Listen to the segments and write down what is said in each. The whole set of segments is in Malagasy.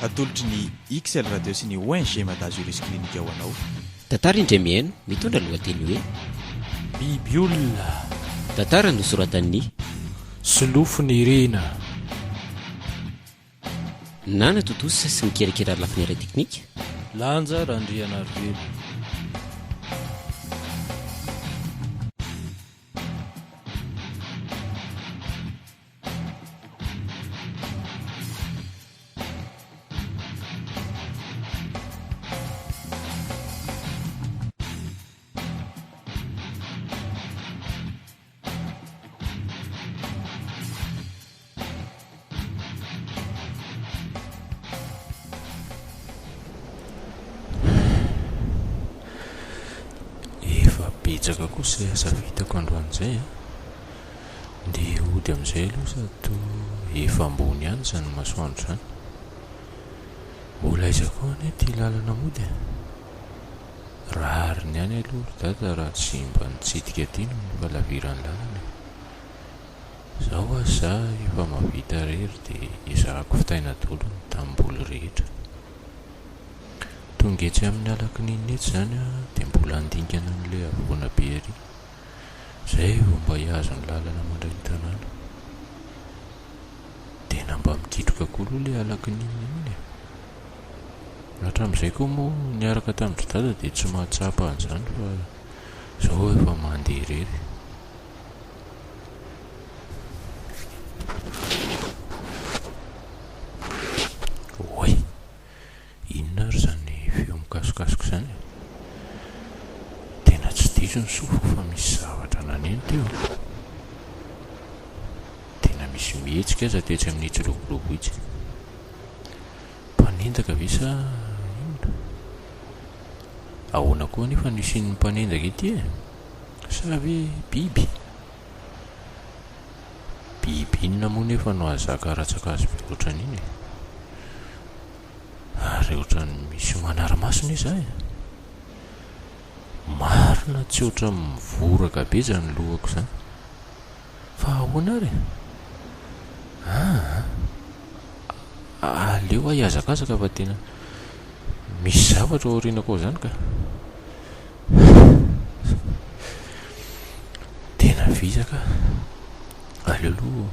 atolotry ny XL radio sy ny ONG Madazo Iris Clinique ho anao. Tantara indremiaino mitondra lohateny hoe biby olona. Tantara nosoratan'ny Solofony Irena. Nana Totosa sy mikerakera lafiny ara teknika Lanja Randrianarivelo. Betsaka kosa asa vitako androan'izay dia ody amin'izay aloha sato efa ambony ihany zany masoandro zany. Mbola aiza koa anie ty lalana mody rariny ihany aloha dada raha tsy mba nitsidika aty no falaviran'ny lalana. Zaho aza efa mahavita rery dia ezahako fitaina daholo ny tamboly rehetra. Tongetsy amin'ny alaky ninety zany dia mbola andingana n'ilay avoana be ary zay vao mba hiazo ny lalana mandray ny tanàna. Tena mba mikitroka koa aloha ilay alaky nininy hatramin'izay koa moa niaraka tamin'ny dada dia tsy mahatsapa an'izany fa zao efa mandeha rery. Oy, inona ary zany feo mikasokasoko zany? Tena tsy diso ny sofo fa misy zavatra naneno teo. Tena misy mihetsika aza tetsy amin'ny tsilokoloko itsy. Mpanendaka ve sa inona? Ahoana koa nefa nisian'ny mpanendaka ity sa ve biby? Biby inona moa nefa no ahazaka ratsaka azy be ohatran'iny? Ary ohatrany misy manara-masona izahay. Marina tsy ohatran mivoraka be zany lohako zany. Fa ahoana ary? Aleo hiazakazaka fa tena misy zavatra aoriana koa zany ka. Tena vizaka. Aleo aloha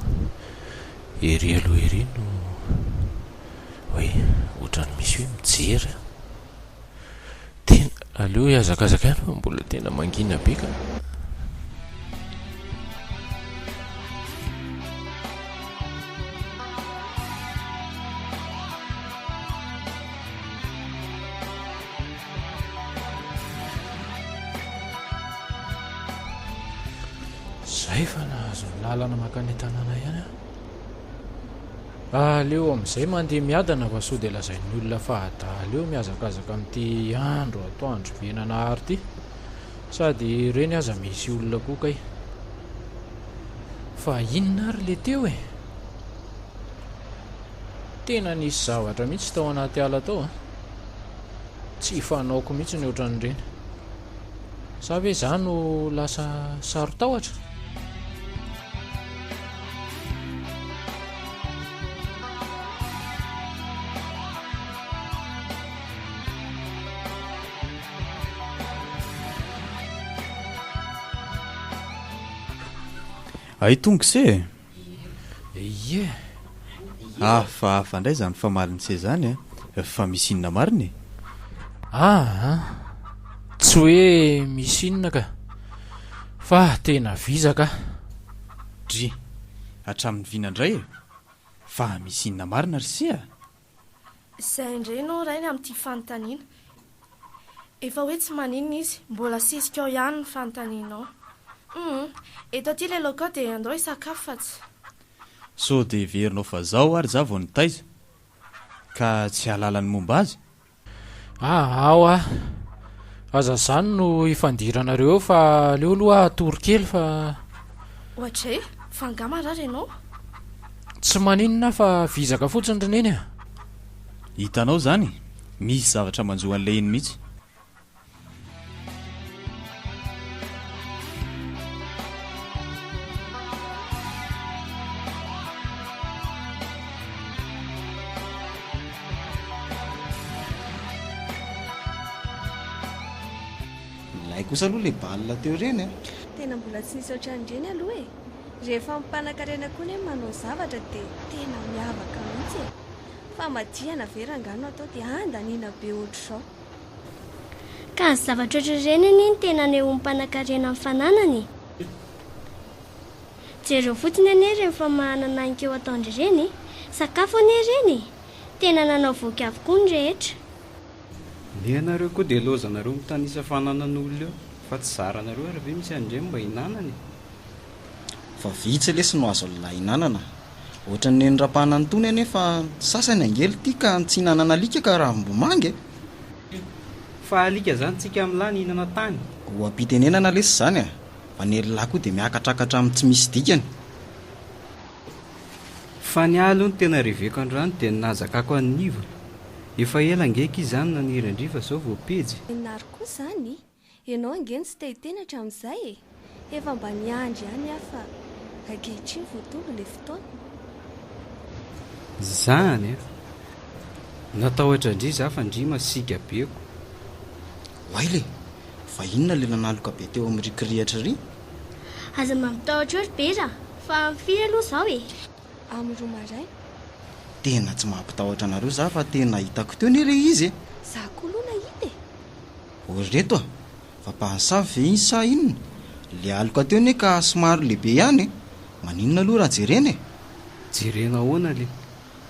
ery aloha ery no hoe ohatrany misy hoe mijery. Tena aleo hiazakazaka ihany fa mbola tena mangina be ka. Zay fa nahazo ny lalana makany tanàna ihany aleo amin'izay mandeha miadana fa sao dia lazain'ny olona fa aleo mihazakazaka amin'ity andro atoandro be nanahary ity sady ireny aza misy olona koa kay. Fa inona ary le teo tena nisy zavatra mihitsy tao anaty ala tao tsy fanaoko mihitsy ny ohatran'ireny. Sa ve zany no lasa sarotahotra? Ay tonga se Ie. fa ndray zany fa mariny se zany fa misy inona mariny? Tsy hoe misy inona ka fa tena vizaka. Dry hatramin'ny vinandray fa misy inona marina ry sia? Izay indray no rainy amin'ity fanontaniana. Efa hoe tsy maninona izy, mbola sisika ao ihany ny fanontanianao. Eto aty ilay lokao dia andao hisakafo fa tsy. So dia verinao fa zao ary za vao nitaiza ka tsy halalany momba azy? Ao aza zany no ifandiranareo fa leo aloha torokely fa Ohatray, fangama raha ianao? tsy maninona fa vizaka fotsiny reneny Hitanao zany misy zavatra manjoa an'ilay iny mihitsy. Ilay kosa aloha ilay baolina teo reny a. Tena mbola tsy nisy ohatran'ireny aloha e. Rehefa mimpanan-karena koa ny manao zavatra dia tena miavaka mihitsy e. Fa madihana ve rangano atao dia andaniana be ohatr'izao. Ka ny zavatra ohatr'ireny anie tena ny mmpanan-karena amin'ny fananany. Jereo fotsiny anie rehefa mahanananika eo ataondry ireny, sakafo anie ireny, tena nanao voky avokoa ny rehetra. Ny anareo koa dia lozanareo mitanisa fananan'olona eo, fa tsy zaranareo ary ve misy andreny mba hinanany. Fa vitsy lesy no azo lahy hinanana. Ohatra ny nirapahana ny tony anefa sasany angely tia ka tsy hinanana alika ka raha mbomangy. Fa alika zany tsika amin'ny lahy ny hinana tany. Ho ampitenenana lesy zany a. Fa ny lahy koa dia miakatrakatra amin'ny tsy misy dikany. Fa ny alo ny tena reveko androany dia nazakako an'nivo. Efa ela ngeka izany naniry andrifa zao voapejy. Nary koa zany, ianao angeny tsy te-hitenatra amin'izay e. Efa mba niandry ihany afa ankehitriny voatombo ilay fotoana. Zany a. Natahotra indri za fa ndry masiaka beko. Waile, fa inona le nanaloka be teo amin'ny rikirihatra ry? Aza mamitahotra ohatry be ra, fa mifiry aloha izao e. Amin'ny roa maray. Tena tsy mampitahotra anareo za fa tena hitako teo ny re izy e. Za koa aloha nahita e. Oreto a, fa mpahansavy ve iny sa inona? Le aloka teo ne ka somary lehibe ihany e. Maninona aloha raha jerena e? Jerena ahoana le?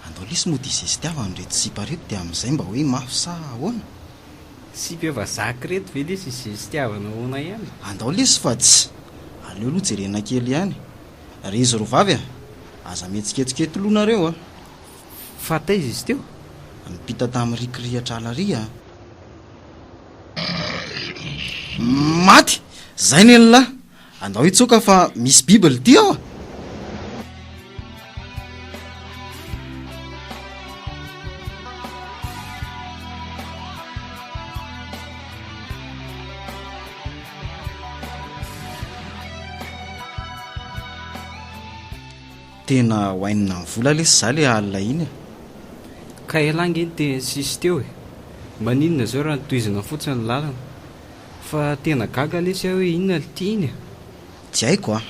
Andao lisy moa disesitiavany reto sipa reto dia amin'izay mba hoe mafy sa ahoana? Sipy efa zaka reto ve lesy izesitiavana ahoana ihany? Andao lisy fa tsy. Aleo aloha jerena kely ihany. Re izy ro vavy a, aza mihetsiketsiketolonareo a. Fa taiza izy teo? Nipita tamin'ny rikirihatra alaria. Maty! Zay ny lahy. Andao hitsoka fa misy bibly ty ao. Tena hoainina ny vola lesy za le alina iny. Ka elangy iny tena sisy teo e. Maninona zao raha nitohizana fotsiny ny lalana. Fa tena gaga lesy hoe inona le ty iny. Tsy haiko a.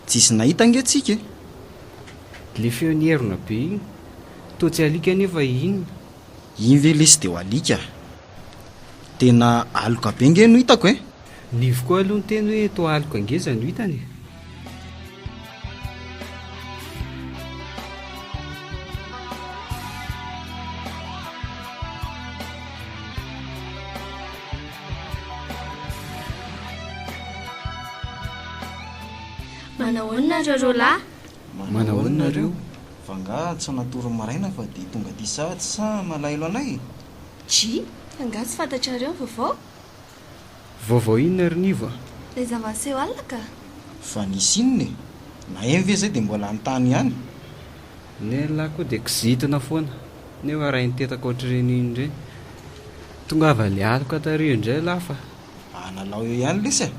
Tsisy nahita angentsika e. Le feonierina be iny. Toa tsy alika nefa inona. Iny ve lesy dia ho alika. Tena aloka be nge no hitako e. Nivo koa aloha ny teny hoe toa aloka ngeza no hitany. Manahoana reo lahy? Manahoanareo? Fa nga tsy natoro maraina fa dia tonga ty sahatra sa malailo anay. Ji, anga tsy fantatrareo ny vaovao? Vaovao inona ry nivo? Ilay zava-niseho alina ka. Fa nisy inona e. Na eny ve zay dia mbola an-tany ihany. Ny lahy koa dia kizitina foana. Nefa raha nitetaka ohatr'ireny iny ireny. Tonga avy le aloka tary indray lafa. Analao eo ihany lesy e.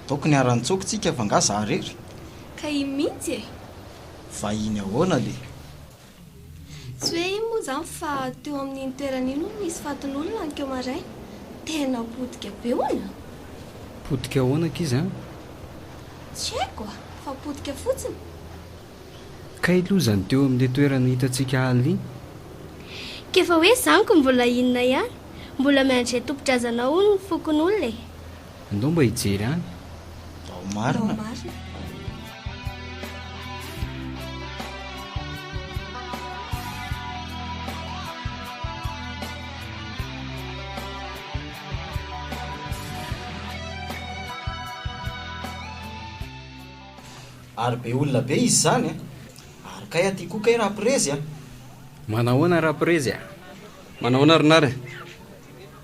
Tokony aran-tsokotsika fa nga za rery. Ka iny mihitsy e. Fa iny ahoana le? Tsy hoe iny moa zany fa teo amin'iny toerana iny misy fatin'olona ankeo maray. Tena potika be hono. Potika ahoana ki izany? Tsy haiko a, fa potika fotsiny. Ka ilozany teo amin'ilay toerana hitantsika alina iny. Kefa hoe zaniko mbola inona ihany, mbola miandry tompon-drazana hono ny fokon'olona e. Andao mba hijery any. Ao marina. Ary be olona be izy zany a. Ary kay aty koa kay raha prezy a. Manahoana raha prezy a? Manahoana rinary?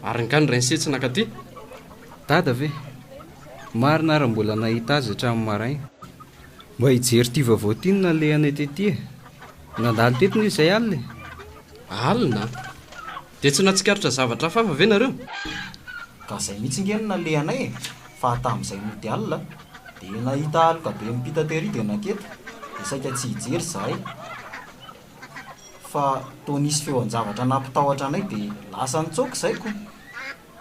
Ary ngany rensetsina ka ty? Dada ve? Marina ary mbola nahita azy hatramin'ny maraina. Mba hijery ty vaovao ty no nalehana tetỳ e. Nandalo teto ny izay alina e. Alina? Dia tsy natsikaritra zavatra fafa ve nareo? Ka zay mihitsy ngeny nalehanay e. Fa tamin'izay mody alina dia nahita aloka be mipita tery dia naketo. Dia saika tsy hijery zahay. Fa toa nisy feon-javatra nampitahotra anay dia lasa nitsoko zay ko.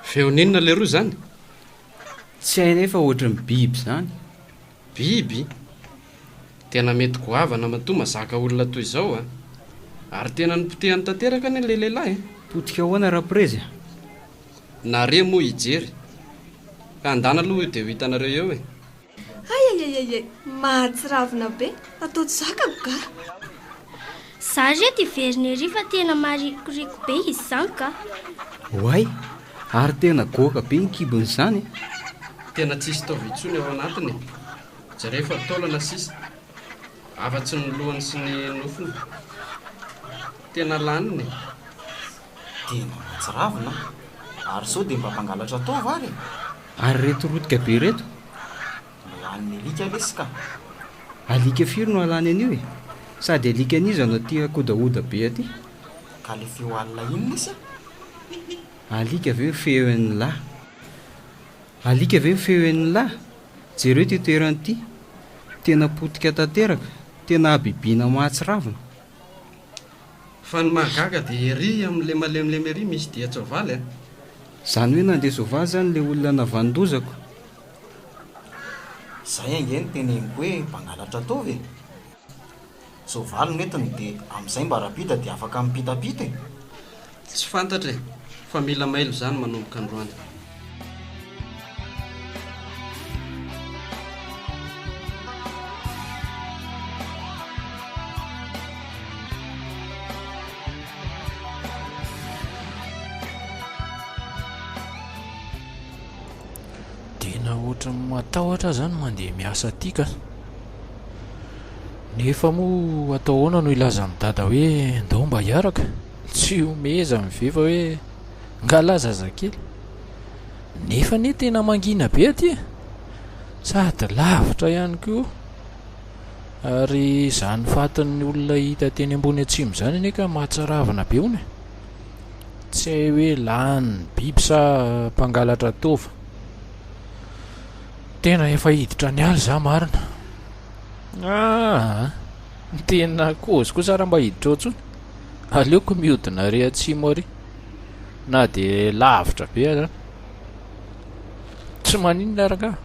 Feoninona le roa zany? tsy hay nefa ohatrany biby zany. Biby tena mety goavana matoa mazaka olona toy izao a, ary tena nipotehany tanteraka ny le lehilahy. Potika ahoana rahaprezy? Nare moa hijery ka andana aloha io dia ho hitanareo eo e. Ayayayay, mahatsiravina be, atao zakako ka. Za reto iveriny ery fa tena marikoriko be izy zany ka. Hoay, ary tena goaka be ny kibony izany. Tena tsisy taovy intsony ao anatiny, jerefa taolana sisa afa-tsy ny lohany sy ny nofony, tena laniny. Tena mahatsiravina, ary sao dia mba mpangalatra tao vary. Ary reto rotika be reto Lohan'ny alika lesika. alika firy no alany an'io e, sady alika an'iza no aty akodaoda be aty. Ka le feo alina inona isy? Alika ve feoen'ny lahy? Alika ve feoen'ny lahy? Jereo ty toerany ity, tena potika tanteraka, tena abibiana mahatsiravina. Fa ny mahagaga dia ery amin'le malemilemy ery misy dia tsoavaly a. Zany hoe nandeha soavaly zany le olona navandozako. Zay angeny teneniko hoe mpangalatra tao ve? Soavaly netiny dia amin'izay mba rapita dia afaka mipitapita e. Tsy fantatra e, fa mila mailo zany manomboka androany. Tena ohatra matahotra zany mandeha miasa tika, nefa moa atao ahoana no ilaza amin'ny dada hoe ndao mba hiaraka, tsy omeza mivefa hoe ngala zazakely, nefa ne tena mangina be aty sady lavitra ihany koa, ary zany fatin'ny olona hita teny ambony atsimo zany neka mahatsaravina be hony, tsy hay hoe lany biby sa mpangalatra tova. Tena efa hiditra ny aly za marina. Tena kozy kosa raha mba hiditra ao ntsony, aleoko mihodina re atsimo ary na dia lavitra be zany, tsy maninona araka,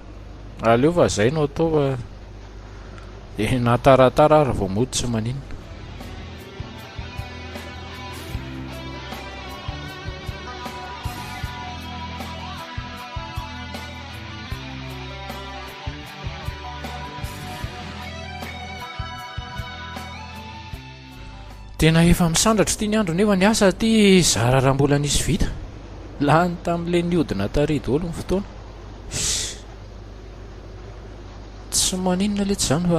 aleo fa zay no atao fa nataratara ary vao mody tsy maninona. Tena efa misandratro ity ny andro nefa ny asa ty zara raha mbola nisy vita, lany tamin'le niodina tary daholo ny fotoana. Tsy maninona le tsy zany fa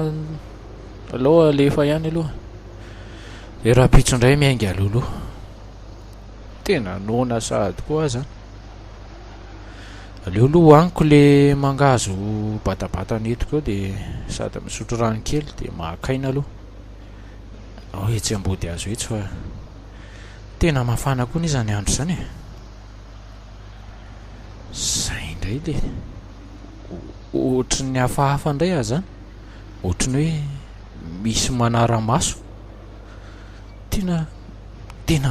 aloha alefa ihany aloha, le raha pitso-ndray miaingy alolo, tena nona sady koa zany. Aleo aloha aniko le mangazo batabata netiko eo dia sady misotro rano kely dia mahakaina aloha. Tsy ambody azo etsy fa tena mafana koa nizany andro zany e. Zay indray le ohatry ny hafahafa indray aho zany, ohatry ny hoe misy manara-maso, tena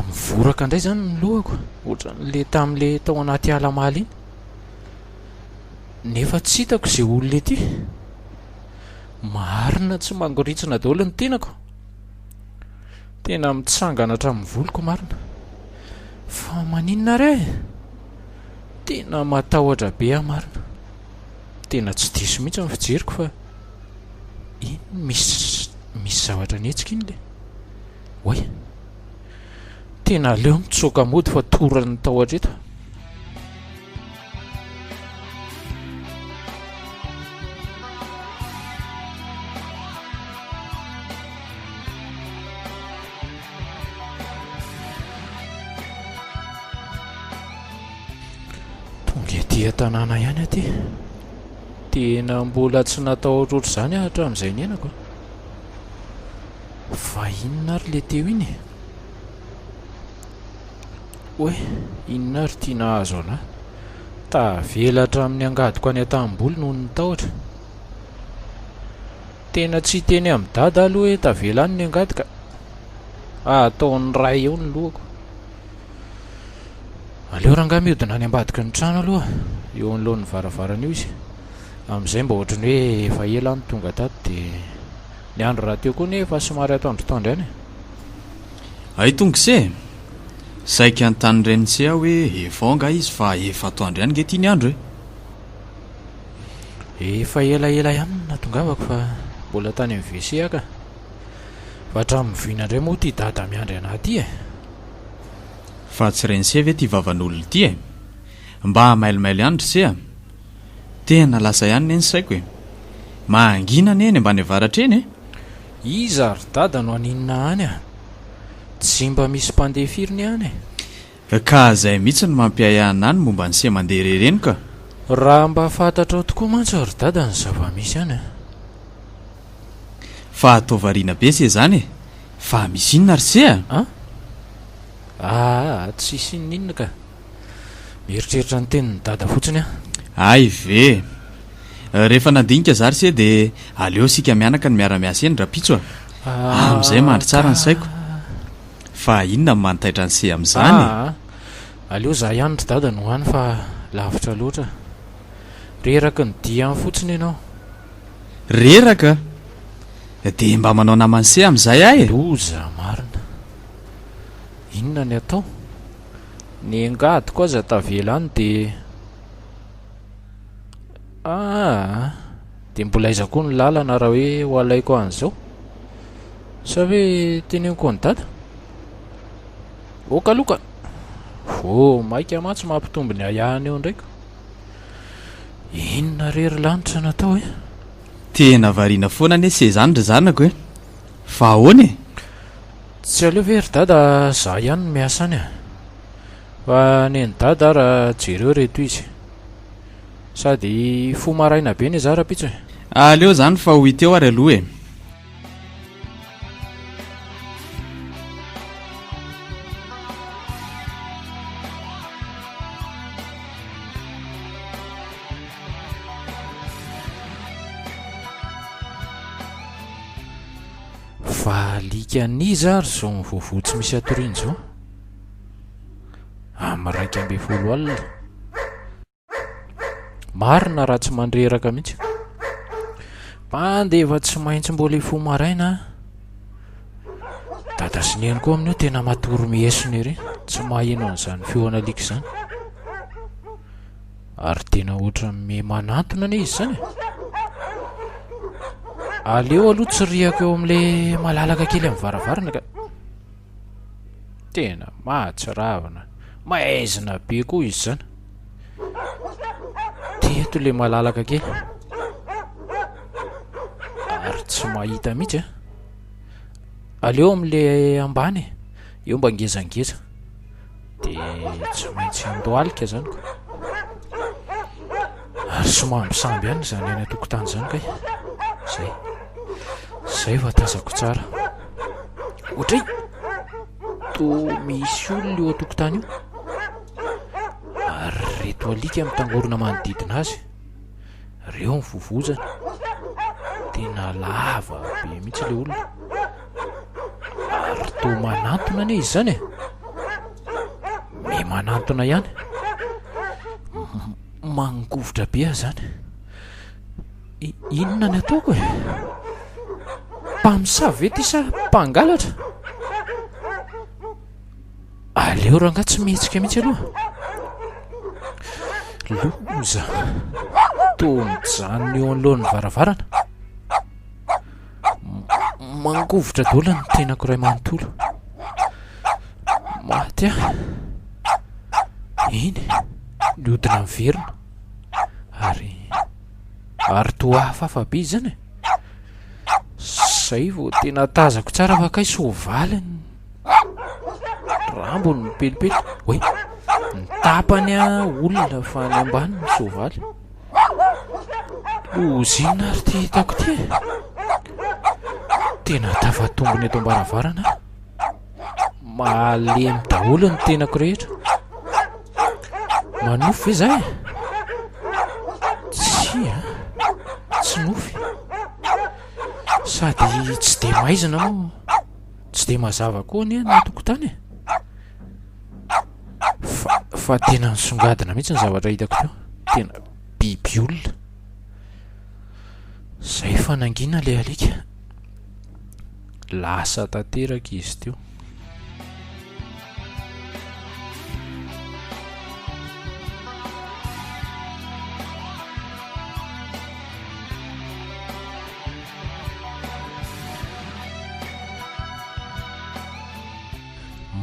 mivoraka indray zany ny lohako, ohatran'le tamin'le tao anaty ala maly iny, nefa tsy hitako izay olona ety, marina tsy mangoritsina daholo ny tenako, tena mitsangana hatramin'ny voloko marina. Fa maninona re, tena matahotra be aho marina, tena tsy diso mihitsy ny fijeriko fa ino misy zavatra nihetsika iny le. Oay, tena aleo mitsoka mody fa torany tao hatreto. Dia tanàna ihany aty, tena mbola tsy natao ohatroatra zany aho hatramin'izay ny henako. Fa inona ary le teo iny? Oe, inona ary tia nahazo anahy? Tavelatra amin'ny angadiko any an-tambolo noho ny tahotra. Tena tsy teny amin'ny dada aloha hoe tavela any ny angadika, ataon'ny ray eo ny lohako. Aleo ranga mihodina any ambadika ny trano aloha. eo an'lohan'ny varavarana io izy amin'izay mba ohatrany hoe efa ela ny tonga tato dia ny andro raha teo koa nefa somary atondrotondry any ay tonga se saika anytany renitsy aho hoe efaonga izy fa efa atoandro ihany nge tia ny andro efa elaela ihany natongavako fa mbola tany amin'ny WC aka fa hatramin'ny vina indray moa ty dada miandry anaty fa tsy rense ve ty vavan'olona ity mba mailomailo ihany ry sea tena lasa ihany neny saiko mangina neny mba ny avaratra eny iza ry dada no aninona any tsy mba misy mpandeha firiny any ka zay mihitsy no mampiayahana any momba ny se mandeha rereno ka raha mba fantatra ao tokoa mantsy ry dada ny zava-misy any fa atao variana be se zany fa misy inona ry se tsisy inona ka mieritreritra ny tenin'ny dada fotsiny ay ve rehefa nandinika za ry se dia aleo sika mianaka ny miara-miasa eny rapitso amin'izay mandry tsara ny saiko fa inona ny manitaitra ny se amin'izany aleo za ihany ry dada no hany fa lavitra loatra reraka ny dia any fotsiny ianao reraka dia mba manao namany se amin'izay ahy loza marina inona ny atao ny angady koa aza tavela any dia dia mbola aiza koa ny lalana raha hoe ho alaiko an'izao sa hoe teneniko ny dada okaloka vo maika matsy mampitombo ny ayahany eo ndraika inona rery lanitra natao tena variana foana ane se zany ry zanako fa ahoany tsy aleo ve ry dada za ihany ny miasa any fa neny dada raha jereo reto izy sady fo maraina be ny za rapitso aleo zany fa ho iteo ary aloha valika niza ry zao mivoavoa tsy misy atoriany zao amin'ny 2 alina marina raha tsy mandreraka mihitsy mandefa tsy maintsy mbola ifo maraina dada sineny koa amin'io tena matory miesony ery tsy maheno an'izany feoana lika izany ary tena ohatra me manantona ane izy zany aleo aloha tsy riako eo amin'ilay malalaka kely amin'ny varavarana ka tena mahatsiravana mahaizina be koa izy zany teto ilay malalaka kely ary tsy mahita mihitsy aleo amin'ilay ambany eo mba ngezangeza dia tsy maintsy andoalika zany ko ary somambisamby ihany zany any atokotany zany kay zay vatazako tsara ohatray to misy olona eo atokotany io ary reto alika mitangorona manodidina azy reo mivovozany tena lava be mihitsy ilay olona ary to manantona ane izy zany me manantona ihany mangovotra be azy zany inona ny ataoko mpamosavy ve ty sa mpangalatra aleo ranga tsy mihetsika mihitsy aloha loza to mijanona eo an'lohan'ny varavarana mangovotra daola ny tenako ray manontolo maty iny liodina miverina ary to hafahafa be izy zany zay vo tena tazako tsara fa kay sovaly ny rambony mipelipely hoe nitapany olona fa ny ambany ny sovaly lozinona ary ty hitako ty tena tafatombony eto ambaravarana malemy daholo ny tenako rehetra manofy ve zay tsy nofy sady tsy de maizina moa tsy de mazava koa ny natokotany fa tena nisongadina mihitsy ny zavatra hitako teo tena biby olona. Zay fanangina le alika, lasa tanteraka izy teo.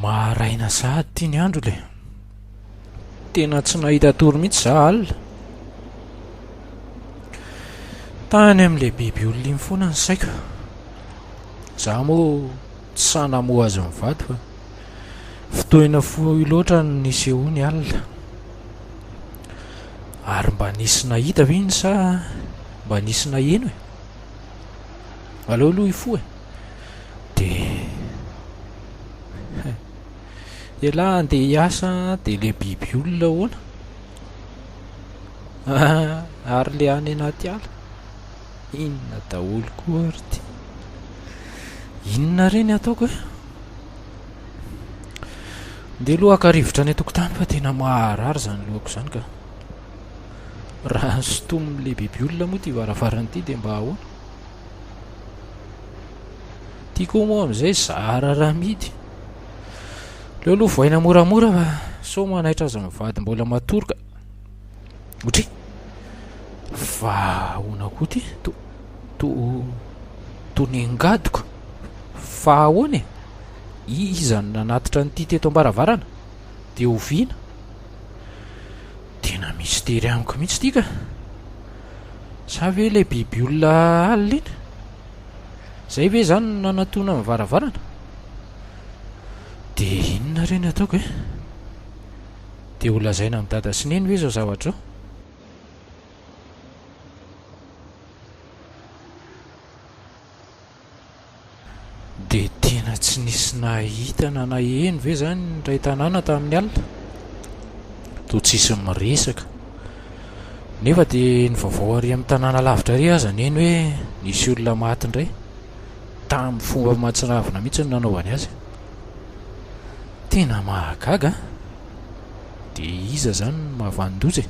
Maharaina sahady ty ny andro le, tena tsy nahita tory mihitsy za alina. Tany amin'le biby olona iny foana ny saiko. Za moa tsy sanamoa azy mivady fa fotoina fohy loatra no niseho ny alina. Ary mba nisy nahita ve iny sa mba nisy naheno e? Aleo aloha ifo e. De laha andeha hiasa de le biby olona hoana. Ary le any anaty ala, inona daholo koa ary ty? Inona reny ataoko e? De lohaka rivotra any an-tokotany fa tena maharary zany lohako zany ka. Raha sotomin'le biby olona moa ty varavarana ty de mba ahoana? Tiako moa amin'izay zara raha midy. Leo aloha voaina moramora fa sao manaitra azy mivady mbola matoroka. Otry fa ahoana koa ty? Tony angadiko fa ahoana e? Iza no nanatitra nyty teto ambaravarana de oviana? Tena mistery amiko mihitsy ty ka. Sa ve le biby olona alina iny? Zay ve zany no nanatona amin'ny varavarana? De inona reny ataoko e? De ho lazaina amin'ny dada sy neny ve zao zavatra zao? De tena tsy nisy nahita na naheno ve zany ny ray tanàna tamin'ny alina? To tsisy miresaka. Nefa de ny vaovao ary amin'ny tanàna lavitra ry aza neny hoe nisy olona maty indray. Tamin'ny fomba mahatsiravina mihitsy ny nanaovany azy. Tena mahagaga. De iza zany mahavandoza e?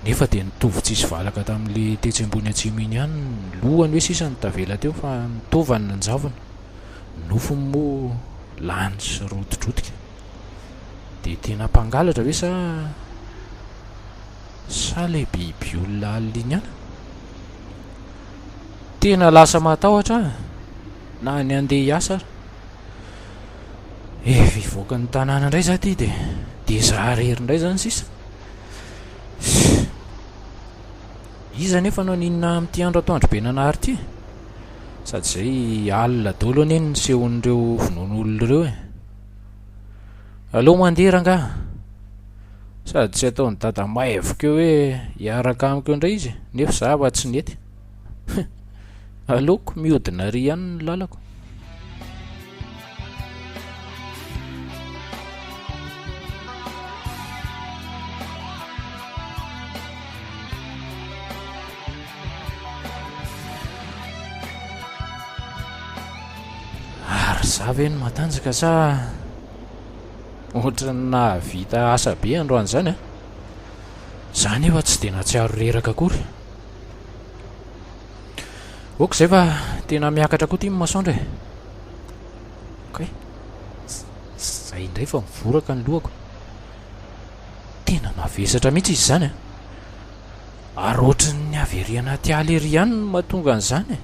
Nefa de nitovy tsisy valaka tamin'le tetsy ambony atsimo iny ihany lohany hoe sisa nitavela teo fa nitovany ny njavany. Nofony moa lany sy rotodrotika. De tena mpangalatra ve sa le biby olona alina iny ihany? Tena lasa matahotra na ny andeha hiasa ary. Vivoaka ny tanàna indray za ty de za rery indray zany sisa. Iza nefa no ninona amin'ity andro atoandro be nanahary ty? Sady zay alina daholo anie ny sehon'ireo vonon'olona ireo e. Aleo mandeha rangaha. Sady tsy ataony dada mahevoka eo hoe hiaraka amiko eo indray izy nefa za fa tsy nety. Aleoko mihodina ry ihany ny lalako. Ary za ve no matanjaka sa ohatra ny nahavita asa be androany zany a? Za nefa tsy de natsiaro reraka akory. Ok zay fa tena miakatra koa ty masoandro e. Ok, zay indray fa mivoraka ny lohako. Tena mavesatra mihitsy izy zany a. Ary ohatrany ny avy ery anaty ala ery ihany no mahatonga an'izany e.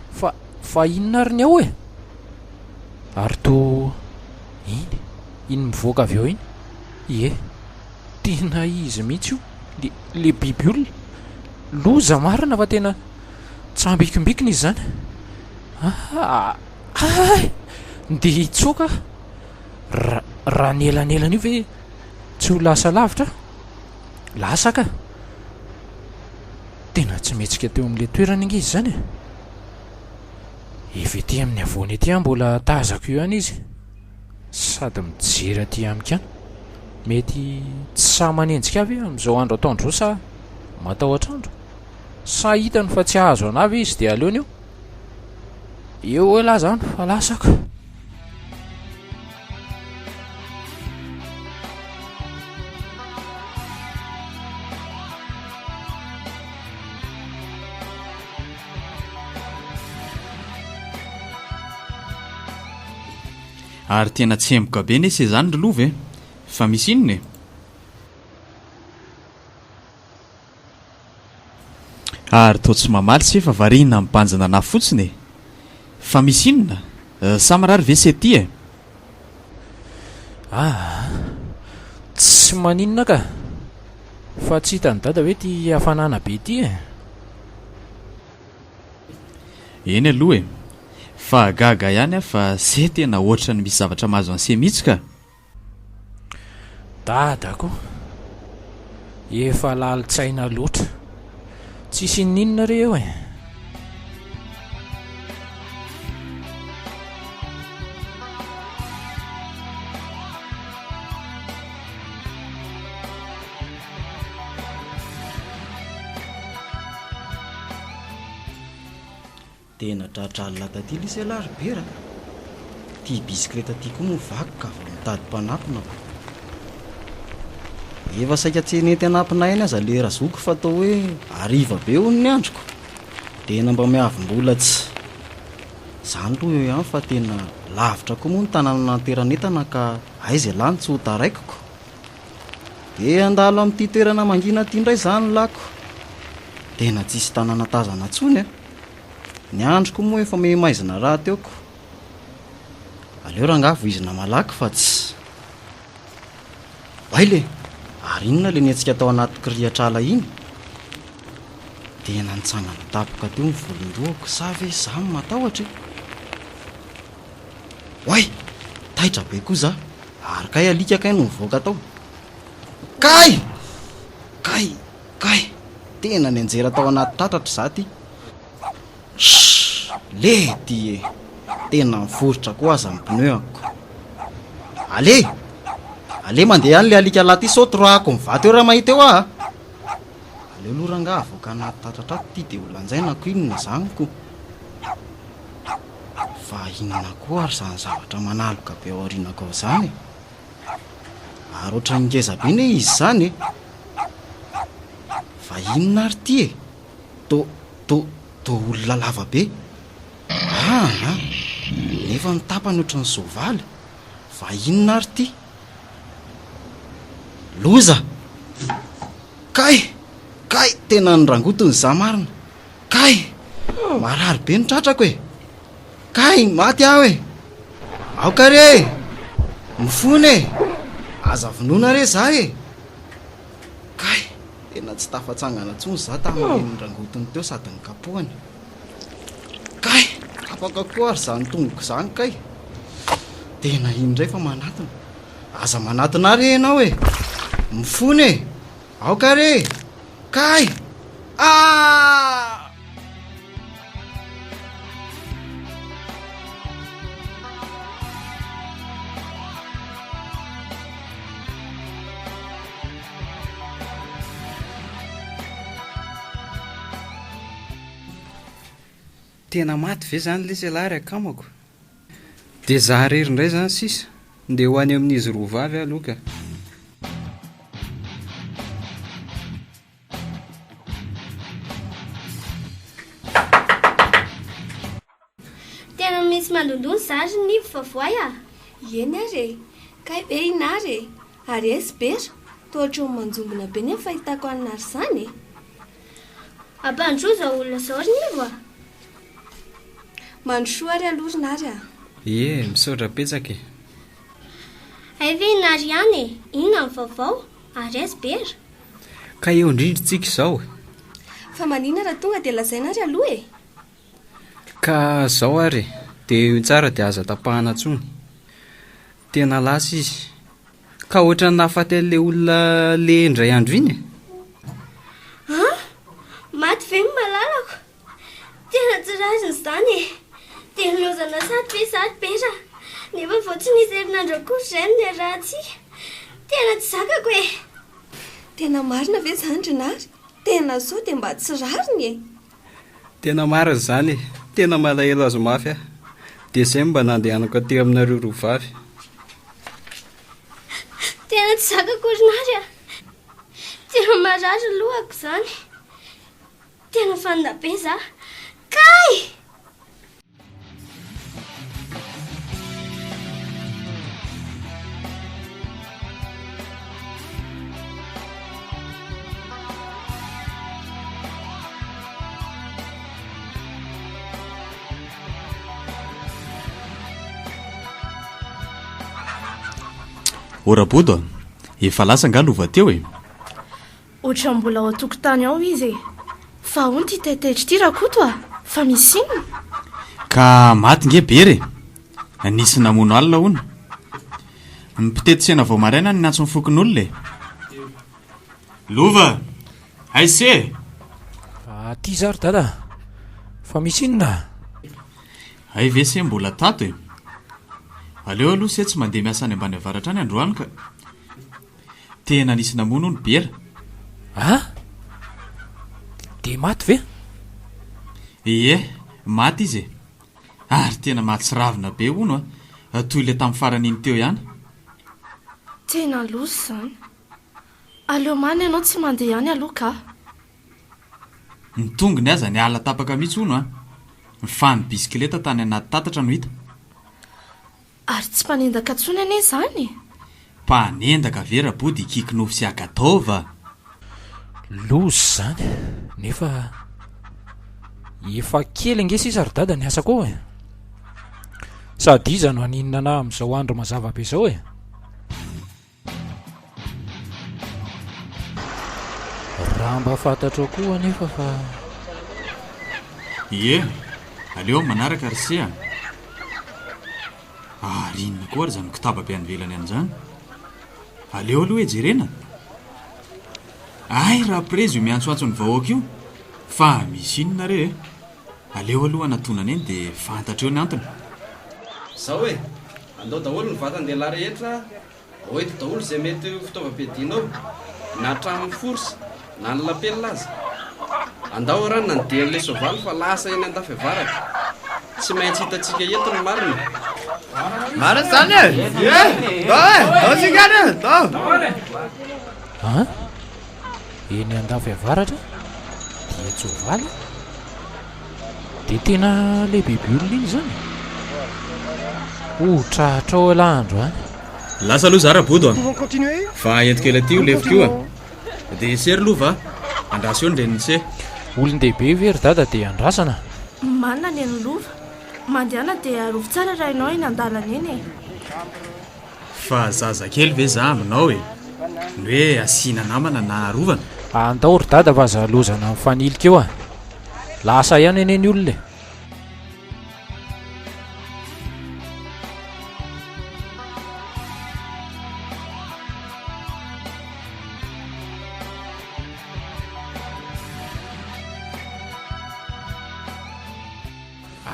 Fa inona ary ny ao e? Ary to iny mivoaka avy eo iny? Ie, tena izy mihitsy io. Le biby olona loza marina fa tena tsambikimbikina izy zany. Nde hitsoaka raha ny elanelana io ve tsy ho lasa lavitra? Lasaka. Tena tsy metsika teo amin'le toerana ingy izy zany e. Efa ety amin'ny avoany ety mbola tazako io any izy. Sady mijery aty amiko any. Mety tsy sa manenjika avy amin'izao andro ataondro zao sa matahotra andro? Sa hitany fa tsy ahazo anavy izy de aleony eo? Eo lahy zany fa lasaka. Ary tena tsemboka be nese izany ry lova e, fa misy inona e? Ary toa tsy mamaly sy efa variana mibanjana na fotsiny e, fa misy inona? Samarary ve sy ety e? Tsy maninona ka, fa tsy hitany dada hoe ty hafanana be ty e. Eny aloha e, fa gaga ihany fa se tena ohatra ny misy zavatra mahazo anse mihitsy ka. Dadako efa lalitsaina loatra, tsisy ninona re eo e. Tena tratralina taty lisy alary bera. Ty bisikleta ty koa moa vakoka va mitady mpanampina. Efa saika tsy nety anampina eny aza le razoko fa atao hoe ariva be hono ny androko. Tena mba miavim-bolatsy. Zany loha eo ihany fa tena lavitra koa moa ny tanàna nanteranetana ka aiza lany tsy ho taraikiko. Dia andalo amin'ity toerana mangina ty indray zany lako. Tena tsisy tanàna tazana tsony e. Ny androko moa efa maizina raha teoko. Aleo raha ngavo izina malaky fa tsy. Baile, ary inona le netsika tao anaty kiriatrala iny? Tena nitsangana tapoka teo ny volondohako sa ve samy matahotra e? Oay, taitra be koa za. Ary kay alika kay no mivoaka tao. Kay! Kay! Tena ny anjera tao anaty tatratra za ty. Le ty e, tena miforotra koa aza ny pneuako. Ale mandeha any le alika laty saoty roako mivaty eo raha mahita eo ah. Aleo loranga avoaka anaty tatratra ty dia ho lanjainako inona zany koa. Fa inona koa ary zany zavatra manaloka be ao aorianako ao zany e. Ary ohatran'ny ngeza be ne izy zany e. Fa inona ary ty e? To olona lava be. Nefa ny tapany ohatran'ny soavaly. Fa inona ary ty? Loza! Kay! Tena ny rangotony za marina. Kay! Marary be ny tratrako e. Kay! Maty aho e. Aoka re! Mifony e. Aza vonona re za e. Kay! Tena tsy tafatsangana tsony za tamin'ny rangotony teo sady ny kapohany. Kay! Afaka koa ary zany tongoko zany kay. Tena indray fa manatona. Aza manatona re ianao e. Mifony e. Aoka re. Kay! Tena maty ve zany le selary akamako? Dia za rery indray zany sisa ndeha ho any amin'izy roa vavy aloka. Tena misy mandondony zary ny vavoay ah. Eny ary kay be inary ary esy bera toatra ho manjombona be ny fahitako anary zany e. Ampandro zao olona zao ry nivo ah. Mandrosoa ary alorina ary ah. Misaotra petsaka e. Ay ve inary ihany e, inona ny vaovao ary esy bera. Ka eo indrindritsika izao. Fa manina raha tonga dia lazaina ary aloha e. Ka zao ary dia tsara dia aza tapahana tsony. Tena lasa izy. Ka ohatra ny nahafaty an'ilay olona le indray andro iny e. Maty ve ny malalako? Tena tsy razina izany e. Dia nilozana sady bera. Nefa vao tsy nisy herinandro akory izay ny raha tsy. Tena tsy zakako e. Tena marina ve zany Renary? Tena sao dia mba tsy rariny e. Tena marina zany e. Tena malahelo azo mafy ah. Dia izay mba nandehanako aty aminareo roa vavy. Tena tsy zakako Renary ah. Tena marary lohako zany. Tena fanina be za. Kay! Orabodo efa lasa nga lova teo e. Ohatra mbola ao tokotany ao izy fa ony ty taitaitry ty rakoto fa misy inona Ka maty nge bery nisy namono alina hono. Mipitetsena vao maraina ny natso ny fokon'olona e. Lova aise Ty zary dada fa misy inona ay ve se mbola tato e. Aleo aloha se tsy mandeha miasa any ambany avaratra any androany ka tena nisy namono ny bera. De maty ve? Ie maty izy e. Ary tena mahatsiravina be hono toy le tamin'ny farany iny teo ihany. tena loso zany aleo many ianao tsy mandeha ihany aloha ka Ny tongony aza ny ala tapaka mihitsy hono fa ny bisikileta tany anaty tatatra no hita. Ary tsy mpanendaka tsony ane zany Mpanendaka vera body kikinofo sy agatova. Lozy zany nefa efa kely nge sisa ry dada ny asako e. Sady iza no aninona na amin'izao andro mazava be izao e. Raha mba fantatro koa nefa fa Ie aleo manaraka ry sea. Ary inona koa ry zany kitababe any velany an'izany. Aleo aloha ejerena. Ay raha prezy io miantsoantso ny vahoaka io fa misy inona re. Aleo aloha anatonana eny dia fantatra eo ny antony. Zao hoe andao daholo ny vatan-dehilahy rehetra hoeto daholo izay mety fitaovam-piadianao na trano forsa na ny lapelina azy. Andao rano na ny dehan'ilay soavaly fa lasa eny an-dafevaraka. Tsy maintsy hitantsika eto ny marina. Marina zany dao sikany dao. Eny an-dafy avaratra dia tsovaly dia tena le biby olona iny zany tratra ao alandro any. Lasa aloha zara bodo fa entiko ela ty lefiko io dia sery lova andrasa eo ny reniny olon-dehibe very dada dia andrasana. manana ny any lova mandehana dia arovy tsara raha ianao eny an-dalana eny fa zazakely ve za aminao e ny hoe asiana namana na arovana. Andao ry dada fa aza lozana mifanilika eo lasa ihany eny ny olona.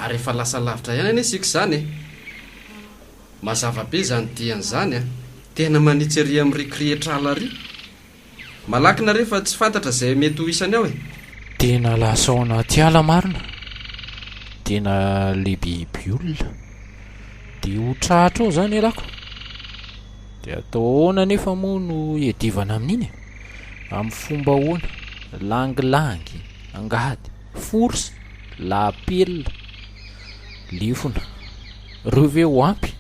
Ary efa lasa lavitra ihany ane sika zany mazava be zany dian'izany tena manitsy ary amin'ny rikirihitra ala ry malakina rehefa tsy fantatra izay mety ho isany ao tena lasa ao anaty ala marina tena le biby olona dia ho tratra ao zany alako dia atao ahoana nefa moa no edivana amin'iny amin'ny fomba ahoana langilangy angady forsa lapelina lifona reo ve ho ampy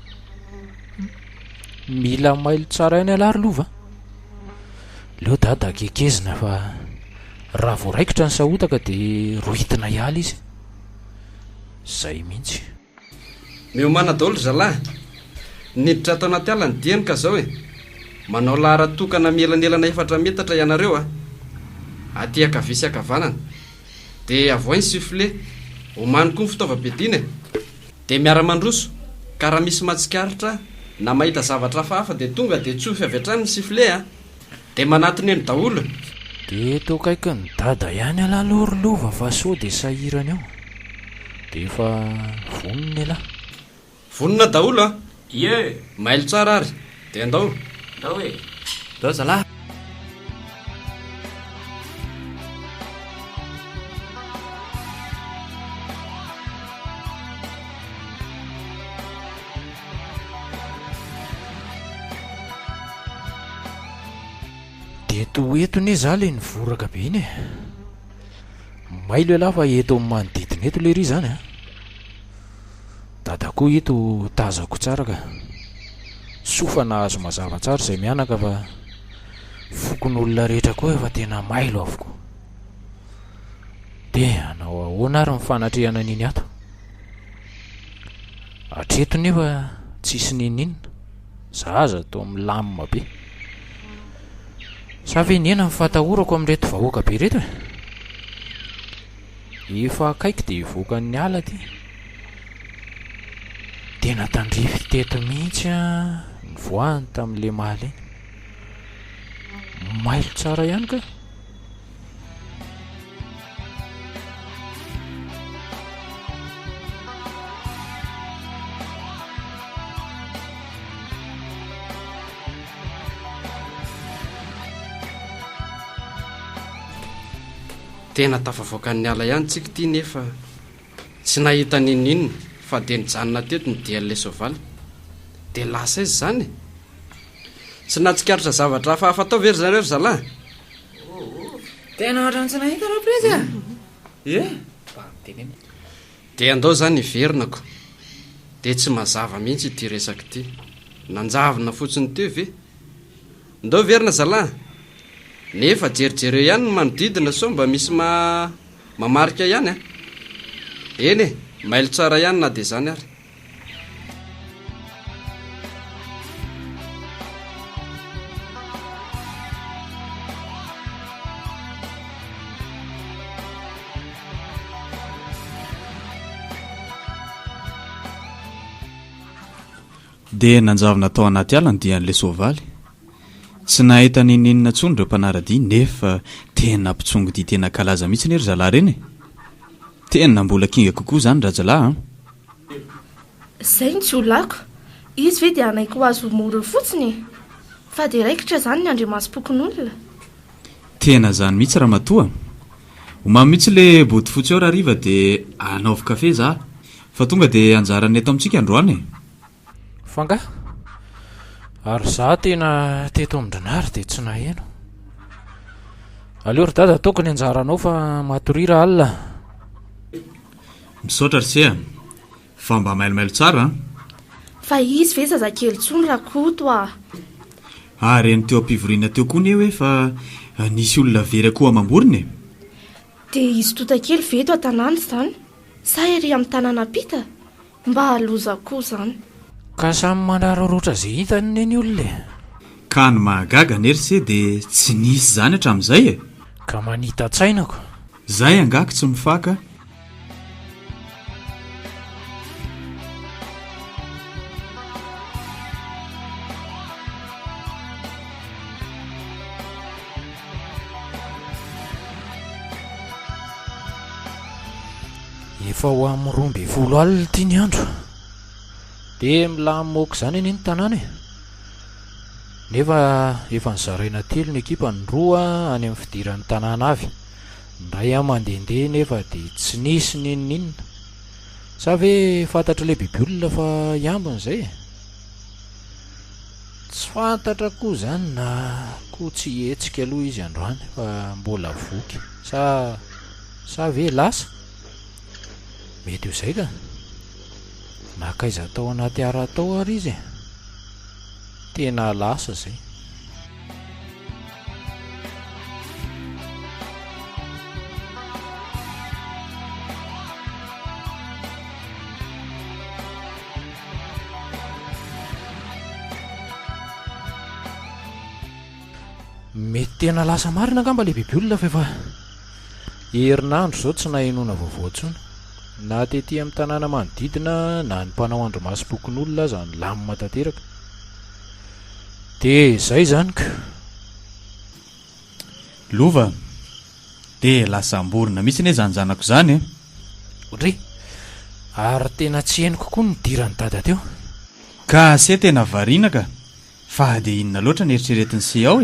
mila mailo tsara eny alary lova leo dada kekezina fa raha voaraikitra ny sahotaka dia rohitina iala izy zay mihitsy. miomana daholo zalahy niditra atao anaty ala ny diany ka zao manao laharatokana mielanelana 4 metatra ianareo aty akavia sy akavanana dia avoiny sifle omany koa ny fitaovam-piadiana dia miara-mandroso ka raha misy matsikaritra na mahita zavatra hafahafa dia tonga dia tsofy avy hatrany ny sifle dia manatiny eny daholo dia tokaiky ny dada ihany alalorolova fa sao dia sahirany ao dia efa vonona elahy vonona daholo mailo tsara ary dia andao dao zalahy. dia to eto ne za le nivoraka be iny mailo elahy fa eto amin'ny manodidina eto le ry zany dada koa eto tazako tsara ka sofa nahazo mazava tsara izay mianaka fa fokon'olona rehetra koa efa tena mailo avoko dia anao ahoana ary mifanatrehana an'iny ato hatreto nefa tsisy ninina zaza to amin'ny lamima be sa ve niena mifatahorako amin'reto vahoaka be reto efa akaiky dia hivoakan'ny ala ty tena tandrify teto mihitsy a ny voahany tamin'le maly mailo tsara ihany ka tena tafavoakan'ny ala ihany tsika ty nefa tsy nahita ninninona fa dia nijanona teto ny dian'ilay soavaly dia lasa izy zany tsy natsikaritra zavatra hafa hafa atao very zareo ry zalahy tena ohatrany tsy nahita rapreza dia andao zany iverinako dia tsy mazava mihitsy ity resaka ity nanjavina fotsiny teo ve ndao verina zalahy nefa jerijereo ihany no manodidina so mba misy mamarika ihany a eny e mailo tsara ihany na dia zany ary dia nanjavina tao anaty ala ny dian'ilay soavaly tsy nahita ninninona tsony ireo mpanarady nefa tena mpitsongo dia tena kalaza mihitsy ny ry zalahy reny tena mbola kinga kokoa zany rajalahy izay ny tsy olako izy ve dia anaiko ho azo moro fotsiny fa dia raikitra zany ny andriamasom-pokon'olona tena zany mihitsy raha matoa homamy mihitsy le body fotsy ao raha riva dia anaovy kafe za fa tonga dia anjarany eto amintsika androany fanga ary za tena teto amindranary dia tsy naheno aleo ry dada ataoko ny anjaranao fa matorira alina misaotra ry sea fa mba mailomailo tsara fa izy ve zazakely tsony raha koto ary ny teo ampivoriana teo koa ny hoe fa nisy olona very akoho amam-borony dia izy totakely veto an-tanàna zany sa ery amin'ny tanàna pita mba haloza koa zany ka samy manararota izay hitany neny olona ka ny mahagaga nery se dia tsy nisy zany hatramin'izay ka manita tsainako zay angaky tsy mifaka efa ho amin'ny 12 alina ity ny andro dia milamoko zany eny ny tanàna nefa efa nyzaraina telo ny ekipa ny roa any amin'ny fidiran'ny tanàna avy ndray a mandehandeha nefa dia tsy nisy ninninona sa ve fantatra ilay biby olona fa iambiny izay tsy fantatra koa zany na koa tsy hetsika aloha izy androany fa mbola voky sa ve lasa mety io izay ka nakaiza tao anaty ara tao ary izy tena lasa zay mety tena lasa marina angamba le biby olona fa efa herinandro zao tsy nahenona vaovao ntsony na tety amin'ny tanàna manodidina na ny mpanao andro masom-pokon'olona aza ny lamima tanteraka dia izay zany ka lova dia lasa amborona mihitsy ne zany zanako zany ohatry ary tena tsy henoko koa ny dirany dada teo ka se tena variana ka fa dia inona loatra ny eritreretiny se ao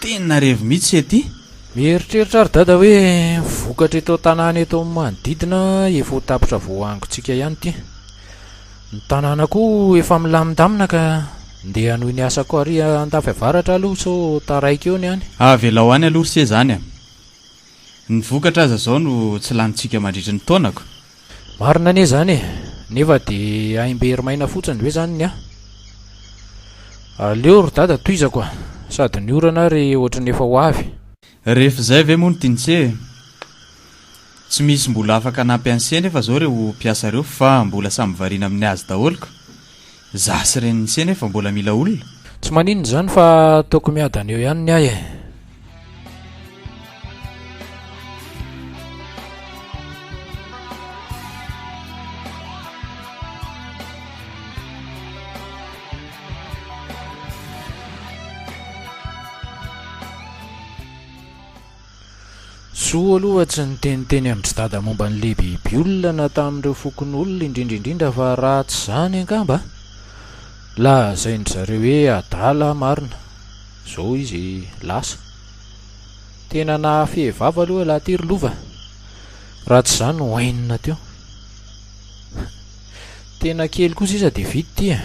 tena revo mihitsy ety mieritreritra ary dada hoe vokatra eto tanàna eto manodidina efa ho tapitra voangontsika ihany ty ny tanàna koa efa milamindamina ka ndeha noho ny asa ko ary andafy avaratra aloha so taraika eo ny any velao any aloha se zany ny vokatra aza zao no tsy lanitsika mandritry ny taonako marina ane zany nefa dia aimberymaina fotsiny hoe zany ny aleo ry dada toizako sady ny orana ry ohatrany efa ho avy rehefa izay ve moa no tianyse tsy misy mbola afaka nampy an'se nefa zao reo mpiasa reo fa mbola samy variana amin'ny azy daholiko zasy reny sena efa mbola mila olona. Tsy maninona zany fa ataoko miadana eo ihany ny ahy e. Soa aloha tsy niteniteny amin'ny dada momba ny lehibiby olona na tamin'ireo fokon'olona indrindraindrindra fa raha tsy zany angamba lazainy zareo hoe adala marina zao izy lasa tena nahafehivava aloha laha tery lova raha tsy zany hoainina teo tena kely kosa iza dia vity tia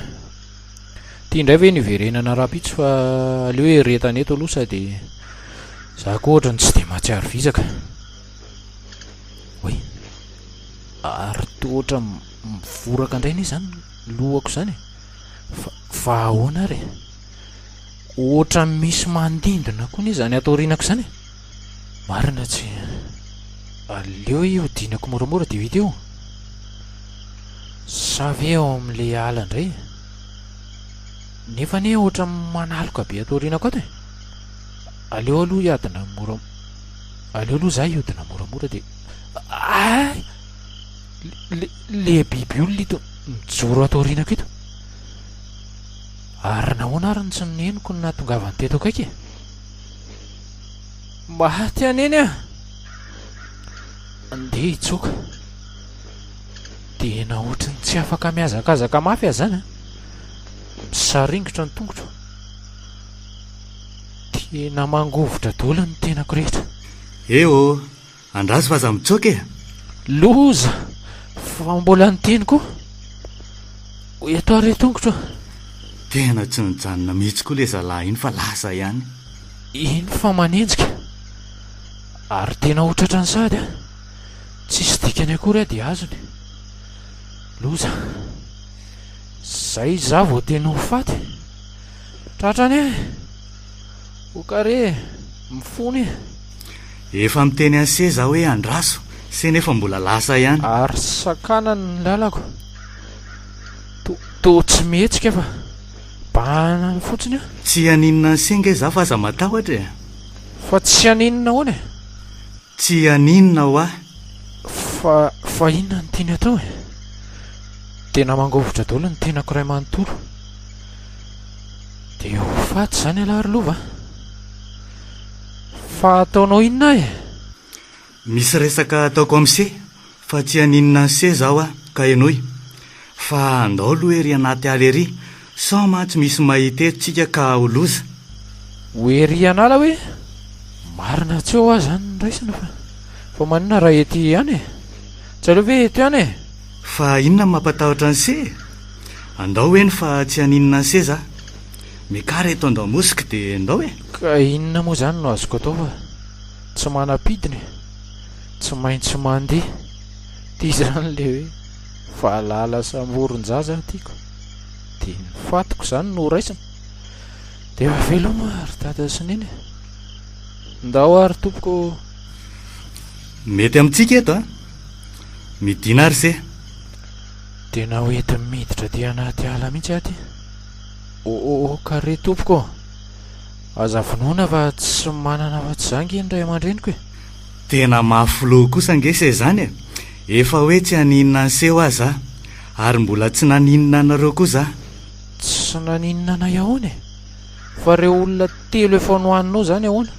tia indray ve niverenana rapitso fa aleo hoe retana eto aloha sady za koa ohatra ny tsy dia mahatsiaro vizaka oe ary to ohatra mivoraka indraina izy zany lohako zany fa ahoana ary ohatra misy mandindona koa ny zany ataorinako zany marina tsy aleo io dinako moramora dia vita eo savy eo amin'le ala indray nefa ne ohatra manaloka be ataorinako ato e aleo aloha hiadina mora aleo aloha za hiodina moramora dia ay le biby olona ito mijoro ataorinako ito ary nahoana ary ny tsy neniko ny nahatongavany teto akaiky e mba tianeny a andeha hitsoka dia na ohatra ny tsy afaka miazakazaka mafy azy zany a misaringotra ny tongotro tena mangovotra daholo ny tenako rehetra eo andraso fa za mitsoka e loza fa mbola nyteny koa eto ary tongotro tena tsy nijanona mihitsy koa le zalahy iny fa lasa ihany iny fa manenjika ary tena otratra ny sady a tsisy dikany akory a dia azony loza zay za vao tena ho faty tratrany e okare mifony e efa miteny an'se za hoe andraso se nefa mbola lasa ihany ary sakana ny lalako to tsy mihetsika fa bana fotsiny a tsy haninona ny senga za fa aza matahotra e fa tsy haninona hoana e tsy haninona ho ahy fa inona ny tiany atao e tena mangovotra daholo ny tenako ray manontolo dia ho faty zany alahary lova fa ataonao inona e misy resaka ataoko amin'se fa tsy haninona ny se zaho a ka enoy fa andao aloha ery anaty ala ery sama tsy misy mahita etontsika ka ho loza hoery anala hoe marina tsy eo ah zany nraisina fa manina raha ety ihany e tsy aleo ve eto ihany e fa inona ny mampatahotra ny se andao eny fa tsy haninona ny se za mikara eto andao mosika dia andao e ka inona moa zany no azoko atao fa tsy manapidiny tsy maintsy mandeha tia zany le hoe fahalala samboron-jaza tiako dia nyfatiko zany no raisina dia efa veloma ary dada sineny ndao ary tompoko mety amintsika eto a midina ary se tena hoety miditra dia anaty ala mihitsy aty kare tompoko aza vonoana fa tsy manana fa tsy zangy ny ray aman-dreniko e tena mahafoloha kosa angese zany e efa hoe tsy haninona ny seho azy a ary mbola tsy naninona anareo koa za tsy naninona anay ahoana e fa reo olona telo efa nohaninao zany ahoana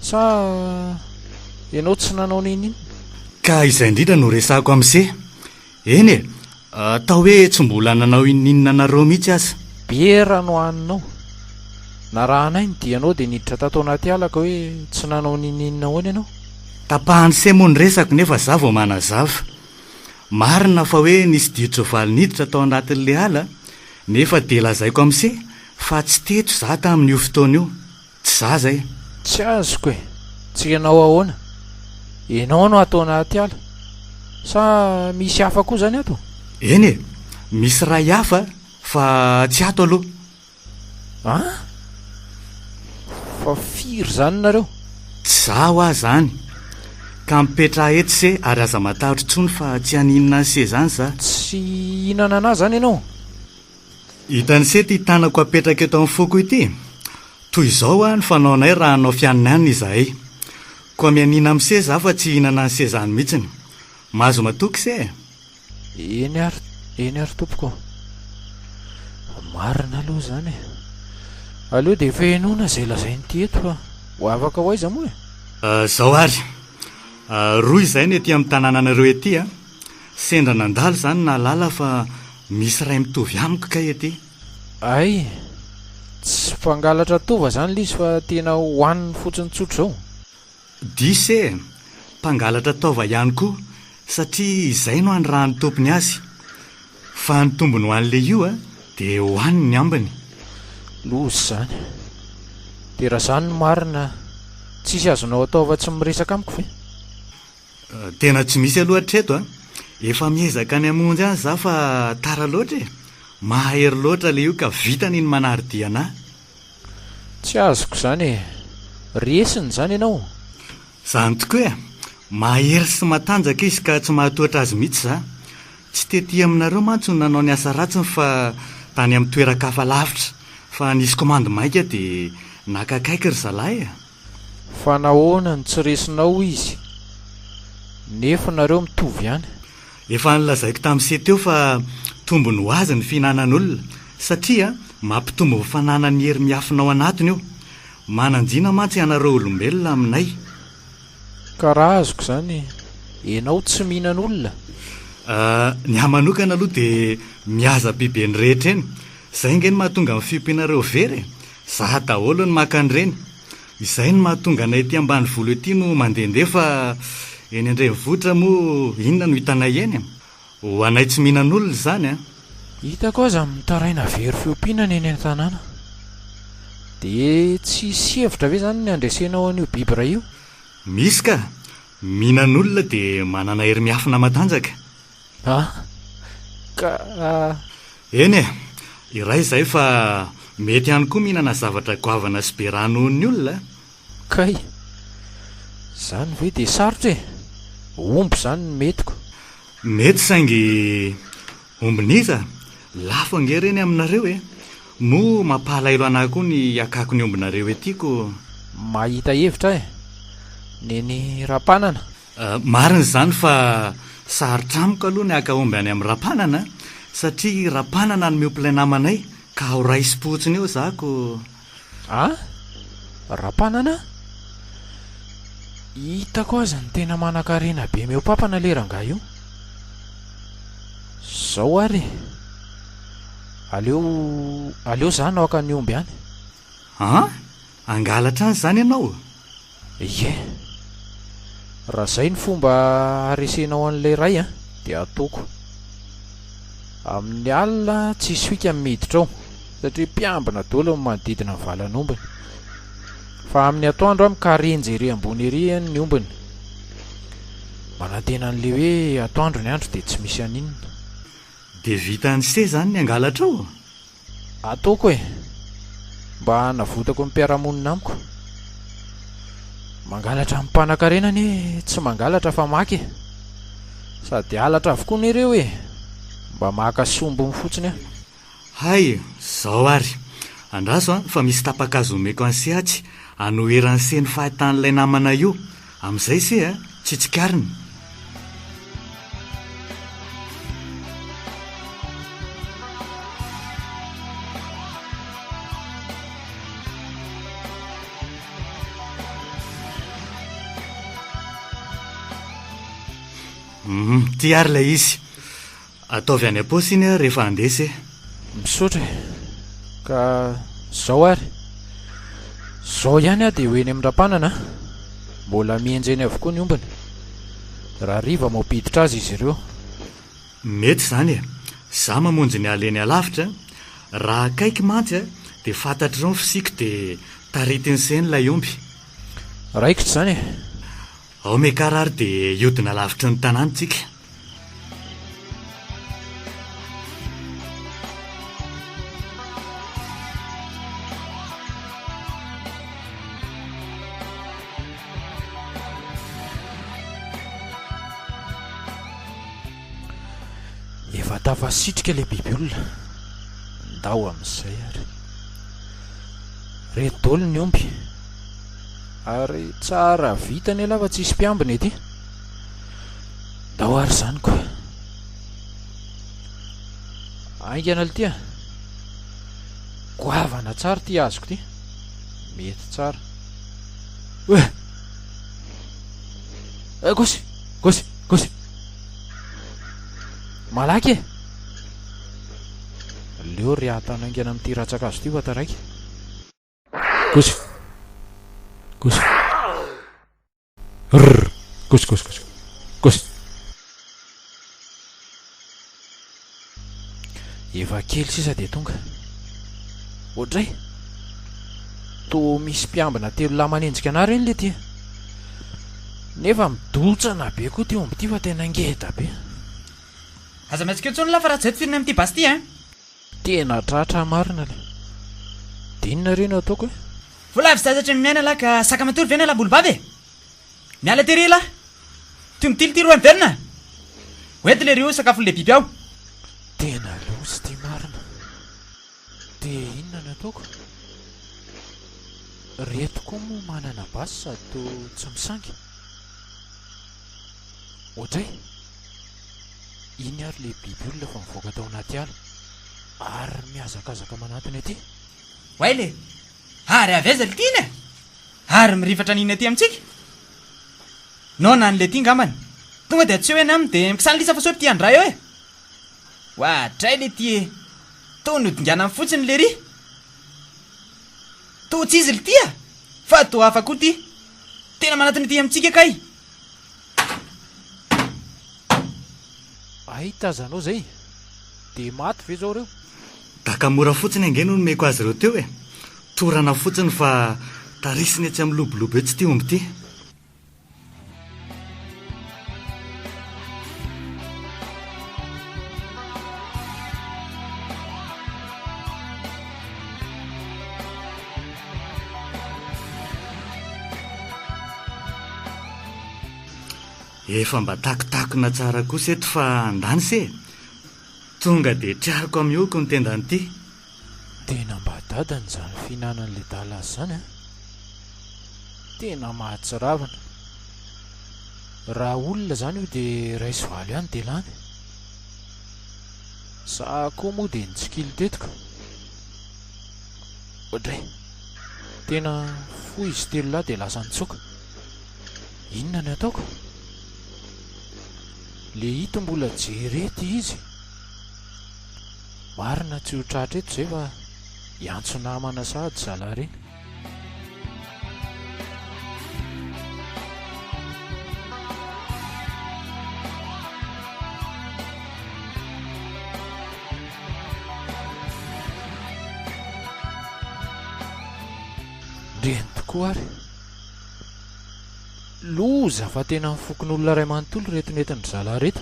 sa ianao tsy nanao ninina ka izay indrindra no resako amin'se eny e atao hoe tsy mbola nanao ininina anareo mihitsy aza bera no haninao na raha anay ny dianao dia niditra tatao anaty alaka hoe tsy nanao nininina ahoana ianao tapahany se moa ny resako nefa za vao manazava marina fa hoe nisy diditra valy niditra tao anatin'le ala nefa dia lazaiko amin'se fa tsy teto za tamin'io fotoana io tsy za zay tsy azoko e tsy ianao ahoana ianao no atao anaty ala sa misy hafa koa zany ato eny e misy ray hafa fa tsy ato aloha a fa firy zany nareo tsy zaho ah zany ka mipetra eto se ary aza matahotra tsony fa tsy haninona ny se zany za tsy hinana anazy zany ianao Hitany se ty tanako apetraka eto amin'ny foko ity. Toy izao ny fanaonay raha hanao fianina any izahay. Koa mianina amin'ny seza fa tsy hinana ny sezany mihitsiny. Mahazo matoky se. Eny ary tompoko. Marina aloha zany. Aleo dia fehinoana izay lazainy eto fa ho afaka ho aiza moa e? Zao ary. Roy izay ny ety amin'ny tanànanareo ety a. Sendra nandalo zany na lala fa misy ray mitovy amiko kay ety. Ay, tsy fangalatra tova zany lizy fa tena hohaniny fotsiny tsotra zao. Dise, mpangalatra taova ihany koa satria izay no any raha ny tompony azy. Fa ny tombony ho an'le io a dia hohaniny ny ambiny. Lozy zany. Dia raha zany no marina, tsisy azonao ataova tsy miresaka amiko ve? Tena tsy misy aloha hatreto a. Efa miezaka any amonjy any za fa tara loatra e. Mahery loatra le io ka vitany ny manardia anahy. Tsy azoko zany e. Resiny zany ianao. Zany tokoa e. Mahery sy matanjaka izy ka tsy mahatoatra azy mihitsy za. Tsy tety aminareo mantsy no nanao ny asa ratsiny fa tany amin'ny toeran-kafa lavitra. Fa nisy komandy maika dia nakakaiky ry zalahy e. Fa nahoana ny tsy resinao izy? Nefa nareo mitovy ihany. Efa nilazaiko tamin'ny se teo fa tombony ho azy ny fihinanan'olona satria mampitombo fanana ny hery miafinao anatiny io. Mananjina mantsy ianareo olombelona aminay. Karaha azoko zany, ianao tsy mihinan'olona? Ny amanokana aloha dia mihaza biby ny rehetra eny. Izay nge ny mahatonga amin'ny fiompianareo very. Za daholo ny makan'ireny. Izay ny mahatonga anay ety ambany volo ety no mandehandeha fa eny andrenivohitra moa inona no hitanay eny? Ho anay tsy mihinan'olona zany a. Hitako aza mitaraina very fiompianana eny an-tanàna. Dia tsy hevitra ve zany ny andresenao an'io biby ray io? Misy ka. Mihinan'olona dia manana hery miafina matanjaka. Eny e. Iray izay fa mety ihany koa mihinana zavatra goavana sy be rano ny olona. Kay. Zany ve dia sarotra e. Omby zany ny metiko. Mety saingy ombiniza. Lafo angereny aminareo e. Mo mampahalailo anahy koa ny akako ny ombinareo etyko. Mahita hevitra e. Neny rapanana. Marina zany fa sarotra amiko aloha ny aka omby any amin'ny rapanana. Satria rapanana ny miompilay namanay ka ho ray sipotsiny eo zako. Rapanana? Hitako aza ny tena manan-karena be miopampana le rangahy io. Zao ary. Aleo zany aoka ny omby any. Angalatra any zany ianao? Ie. Raha zay ny fomba aresenao an'ilay ray dia ataoko. Amin'ny alina tsy soika miditra ao satria mpiambina daholo ny manodidina ny valan'ombiny. Fa amin'ny atoandro mikarenjy ery ambony ery ny ombiny. Manantena an'le hoe atoandro ny andro dia tsy misy aninona. Dia vita ny se zany ny angalatra ao? Ataoko e. Mba hanavotako ny mpiara-monina amiko. Mangalatra amin'ny mpanan-karena ny tsy mangalatra fa maky. Sady alatra avokoa ny ireo e. Mba maka sombony fotsiny a. Hay, zao ary. Andraso fa misy tapakazo omeko an'ny se atsy hanoheran'ny se ny fahitan'ilay namana io. Amin'izay se tsy tsikariny. Ty ary lay izy. Ataovy any am-paosy iny rehefa andesy. Misaotra ka zao ary. Zao ihany dia ho eny amin'ny rapanana. Mbola mienjeny avokoa ny ombiny. Raha riva mampiditra azy izy ireo. Mety zany e. Za mamonjy ny aleny alavitra. Raha akaiky mantsy dia fantatr'ireo ny fisiko dia taritiny seny ilay omby. Raikitra zany e. Ao mekarary dia iodina lavitra ny tanàntsika. Efa tafasitrika le biby olona. ndao amin'izay ary redolo ny omby ary tsara vitany alafa tsisy mpiambina ety ndao ary zany koa aingana l tya goavana tsara ty azoko ty mety tsara gosy gosy gosy malaky leo ry atana aingana amin'ity ratsakazo ty vata raiky gosy gosy gosy gosy gosy gosy efa kely sisa de tonga ohatray to misy mpiambina telo lahy manenjika anary eny le ty nefa midotsana be koa ty omby ty fa tena ngeda be aza maintsika eo ntsony lafa raha zay tifirina amin'ity basy ty a tena tratra marina le dinona reny ataoko e vola avy zazatra miaina lahy ka saka matory vena la bolobavy e miala tery lahy ty mitily roa miverina hoety le rio sakafo le biby ao tena losy ty marina de inona ny ataoko reto koa moa manana basy sady to tsy misangy ohatray iny ary le biby olona fa mivoaka tao anaty ala ary miazakazaka manatiny aty way le ary aveza le tiana ary mirifatra nina aty amintsika no na n'le ty ngambany tonga de tsy hoe ny aminy de mikisany lisa fa sopy ty andray eo e ohatray le ty e to nodingana amin'ny fotsiny le ry to tsy izy le tya fa to hafa koa ty tena manatiny ty amintsika kay ahitazanao zay de maty ve zao reo dakamora fotsiny angeno nomeko azy ireo teo e torana fotsiny fa tarisiny etsy amin'ny lobolobo etsy ty omby ty efa mba takotakona tsara kosa eto fa andany se tonga de triako amin'ny oko ny tendany ty tena mba dadany zany fihinanan'le dalazy zany a tena mahatsiravana raha olona zany io de raisy valo ihany de lany sa koa moa de nitsikily tetiko ohatray tena fo izy telo lahy de lasa nitsoka inona ny ataoko le hito mbola jerety izy marina tsy ho tratra eto zay fa iantso namana sady zala reny reny tokoa ary loza fa tena mifokon'olona ray manontolo retinetiny zala reto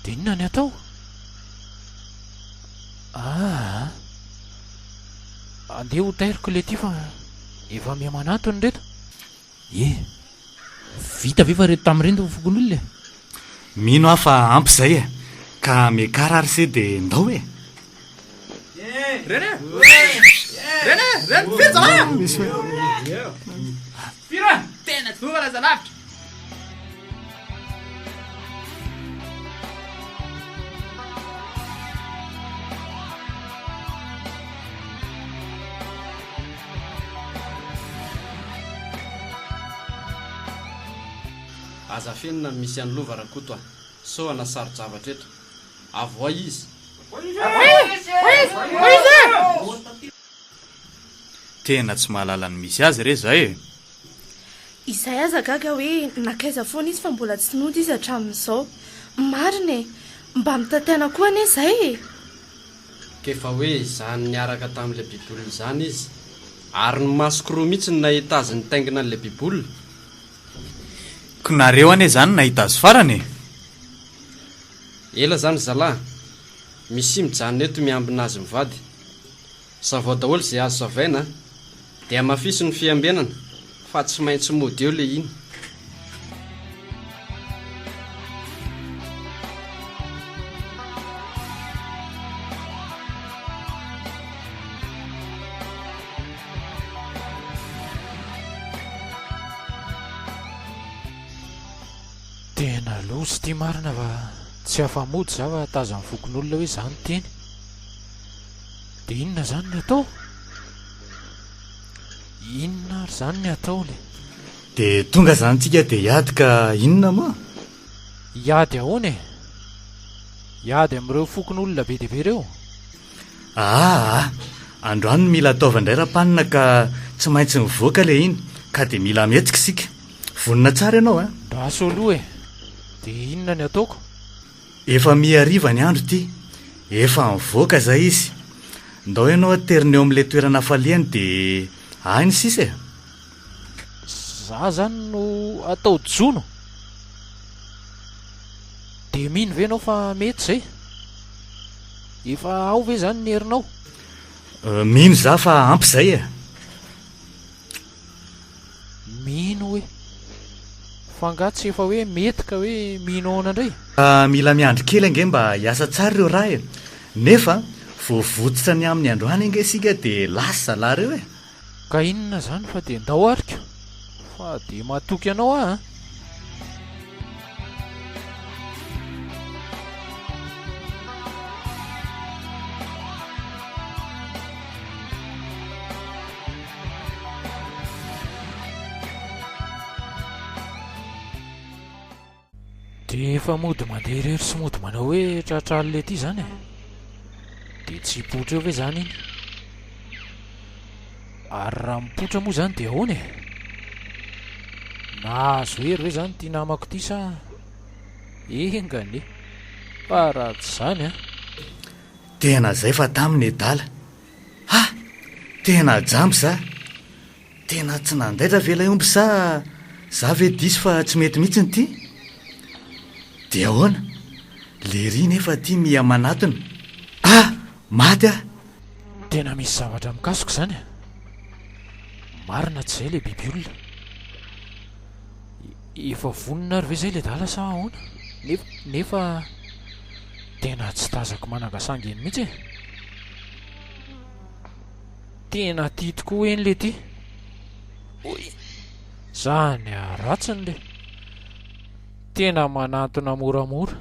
de inona ny atao andeha ho tairiko le ty fa efa miamanatony reto vita ve fa reto tamin'ireny to mifokon'olona mino aho fa ampy zay e ka mekara ary se de ndao e reny fiza fira tena tsy vova laza lavitra aza fenina misy any lova rakoto a soana saro-javatra eto avoa izy tena tsy mahalala ny misy azy re zay e izay aza gaga hoe nakaiza foana izy fa mbola tsy nody izy hatramin'izao marina e mba mitatena koa ane zay e kefa hoe zany niaraka tamin'le bibolona zany izy ary ny masoko roa mihitsy ny nahita azy ny taingina an'le bibolona ko nareo ane zany nahita azy farany ela zany zalahy misy mijanona eto miambina azy mivady sa vao daholo zay azo zavaina dia mafisy ny fiambenana fa tsy maintsy mody eo le iny Tena loso ty marina fa tsy afamody za fa taza ny fokon'olona hoe zany teny. De inona zany ny atao? Inona ary zany ny ataony? De tonga zany tsika de hiady ka inona moa? Hiady ahoana e? Hiady amin'ireo fokon'olona be deaibe ireo? Androany mila ataovandray rapanina ka tsy maintsy mivoaka le iny ka de mila mihetsika sika. Vonina tsara ianao a? Raso aloha e. De inona ny ataoko? Efa miariva ny andro ty, efa mivoaka zay izy. Ndao ianao aterina eo amin'le toerana faliany de any sisa e. Za zany no atao jono. De mino ve anao fa mety zay? Efa ao ve zany ny herinao? Mino za fa ampy zay e. Mino hoe fangatsy efa hoe mety ka hoe mino aonandray. Mila miandry kely ange mba hiasa tsara ireo raha e. Nefa voavototra ny amin'ny androany ange sika de lasa la reo e. Ka inona zany fa de ndao arika? Fa de matoky anao a? De efa mody mandeha irery sy mody manao hoe tratralo le ty zany e. De tsy hipotra eo ve zany iny? Ary raha mipotra moa zany de ahoana e? Nahazo hery ve zany ty namako ty sa engany e? Fa raha tsy zany a? Tena zay fa taminy edala. Tena jamby za. Tena tsy nandaitra vela omby sa za ve diso fa tsy mety mihitsy ny ty? De ahoana? Le ry nefa ty miha manatona. Maty a! Tena misy zavatra mikasoko zany. Marina tsy zay le biby olona. Efa vonina ary ve zay le dala sa ahoana? Nefa tena tsy tazako manangasangy eny mihitsy e. Tena tia tokoa eny le ty. Oy, zany aratsiny le. Tena manatona moramora.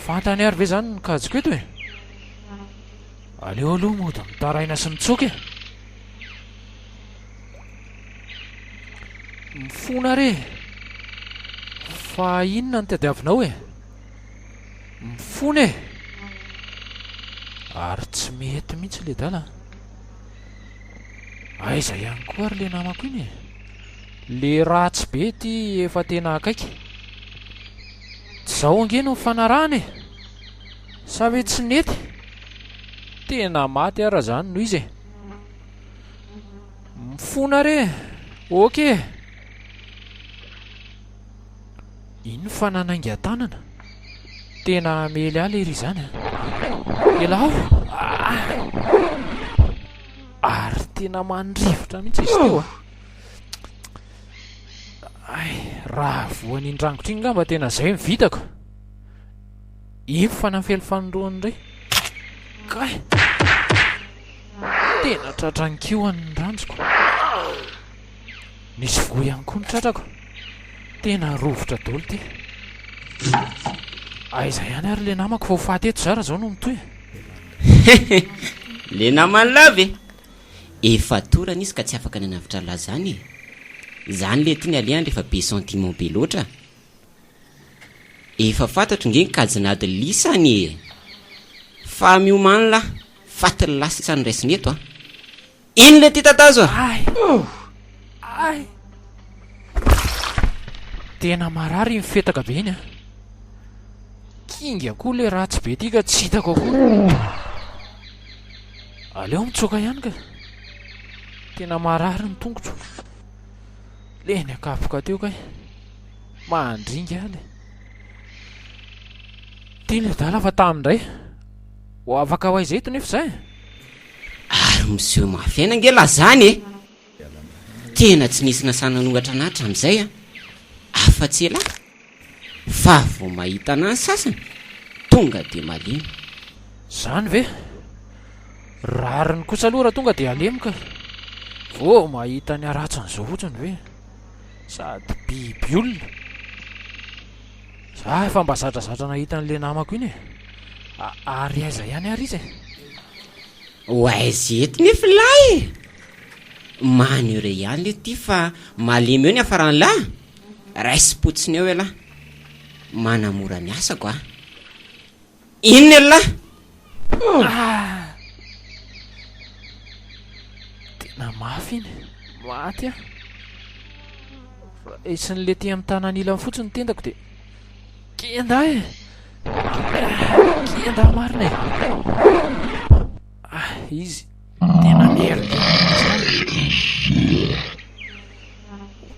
Fantany ary ve zany nikajiko eto e? Aleo aloha mody mitaraina sy mitsoka e. Mifona re. Fa inona ny tadiavinao e? Mifona e. Ary tsy mety mihitsy le dala. Aiza ihany koa ary le namako iny e. Le ratsy be ty efa tena akaiky. Zao ange no mifanarahana e. Sa ve tsy nety? Tena maty ara zany noho izy e. Mifona re. Oke. Iny fananainga tanana. Tena mely aly ry zany. Elao. Ary tena mandrivotra mihitsy izy teo a. Raha voan'ny indrangotra iny ngamba tena zay mivitako. Iny fanafely fanondroany indray. Kay, tena tratran'kio any ranjoko. Nisy voa ihany koa ny tratrako. Tena rovotra dolo ty. Aiza ihany ary le namako fa ho faty eto zara zao no mitoy. Le namany lave efa torana izy ka tsy afaka nanavitra lazany e. Zany le tiany aliany rehefa be sentiment be loatra. Efa fantatro nge nikajinady lisany e. Fa miomany la fatiny lasa ny raisiny eto a. Iny le ty tatazo a. Ay. Tena marary mifetaka be iny a. Kinga koa le ratsy be ty ka tsy hitako akory. Aleo mitsoka ihany ka. Tena marary ny tongotro. Le ny akapoka teo kay. Mandringa aly. Tena dala fa tamindray. Ho afaka ho aiza eto nefa zay. Ary monsieur mafiaina nge lazany e. Tena tsy nisy nasananongatra anatra amizay a. Afa-tsy ela. Fa vao mahita anazy sasany tonga de malemy. Zany ve? Rariny kosa aloha raha tonga de alemoka. Vao mahita ny aratsany zao fotsiny ve? Sady biby olona. za efa mba zatrazatra nahita n'le namako iny ary aiza ihany ary izy ho aizety nefa lahy maneo re ihany le ty fa malemy eo ny afaran'lahy raisy-potsiny eo lahy manamora ny asako inona lahy tena mafy iny maty isan'le ty amin'ny tanan'ilany fotsiny tendako dia kenda kenda marina izy tena merika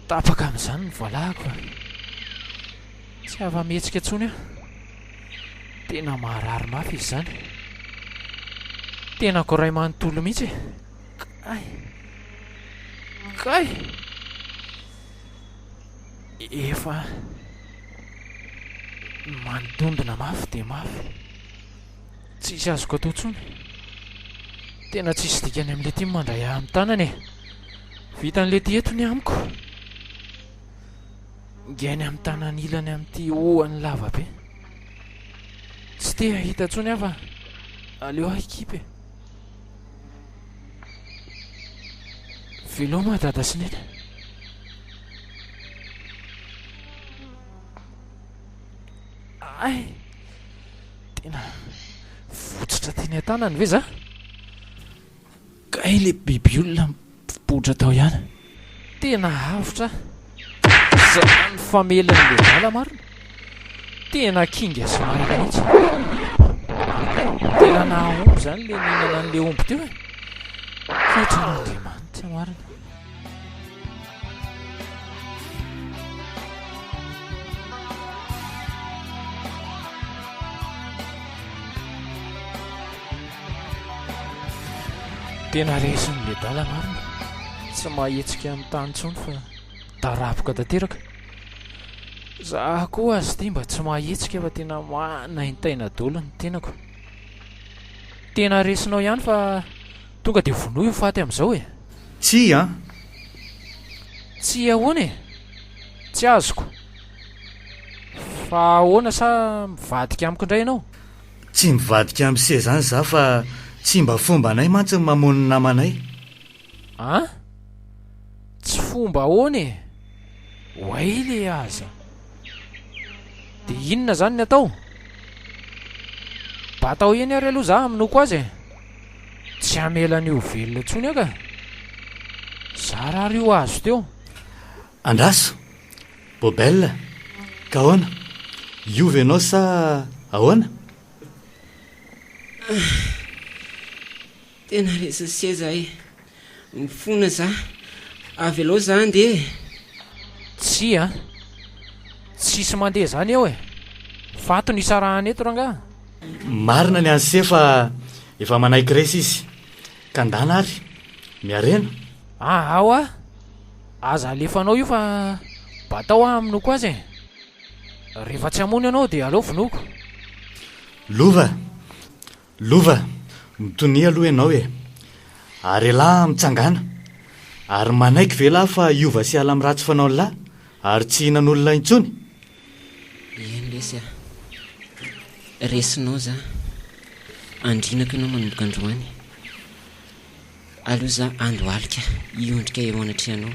tapaka amin'izany ny voalahako tsy ava-mihetsika ntsony tena maharary mafy izy zany tena koray manontolo mihitsy kay efa manodondona mafy dia mafy tsisy azoko atao ntsony tena tsisy dikany amin'le ty mandray amin'ny tanany vitan'le ty etony amiko ngainy amin'ny tanany ilany amin'ity ohany lava be tsy te hahita ntsony afa aleo ekipy veloma dada sinena tena votsitra teny an-tanany ve za kay le biby olona mipoitra tao ihany tena avotra zany famelan'le vala marina tena kinga sy marina mihitsy tena naomby zany le mihinana an'le omby teo ketran'andriamanitra marina tena resin'le dala marina tsy mahetsika amin'ny tany ntsony fa tarapoka tanteraka za koa azy ty mba tsy mahetsika fa tena manaintaina dolo ny tenako tena resinao ihany fa tonga dia vonoa io faty amin'izao tsy tsy ahoana tsy azoko fa ahoana sa mivadika amiko indray ianao tsy mivadika amin'ny se zany za fa tsy mba fomba anay mantsy mamono namanay tsy fomba ahoana hoay le aza dia inona zany ny atao mba atao eny ary aloha za aminoko azy tsy hamelan'io velona ntsony aka za raha rio azo teo andraso bobel ka ahoana iovy ianao sa ahoana tena resase zahay mifona za avy aloha za ndeha tsy tsisy mandeha zany eo fato ny isarahany eto ranga marina ny anse fa efa manaiky resy izy ka ndana ary miarena ao aza alefanao io fa mba atao aminoko azy rehefa tsy hamony ianao dia aleo vonoko lova mitony aloha ianao ary lahy mitsangana ary manaiky ve lahy fa iova sy ala am'ratsy fanao lahy ary tsy hinan'olona intsony eny lesy resinao za andrinako ianao manomboka androany aloha za andoalika iondrika eo anatrehanao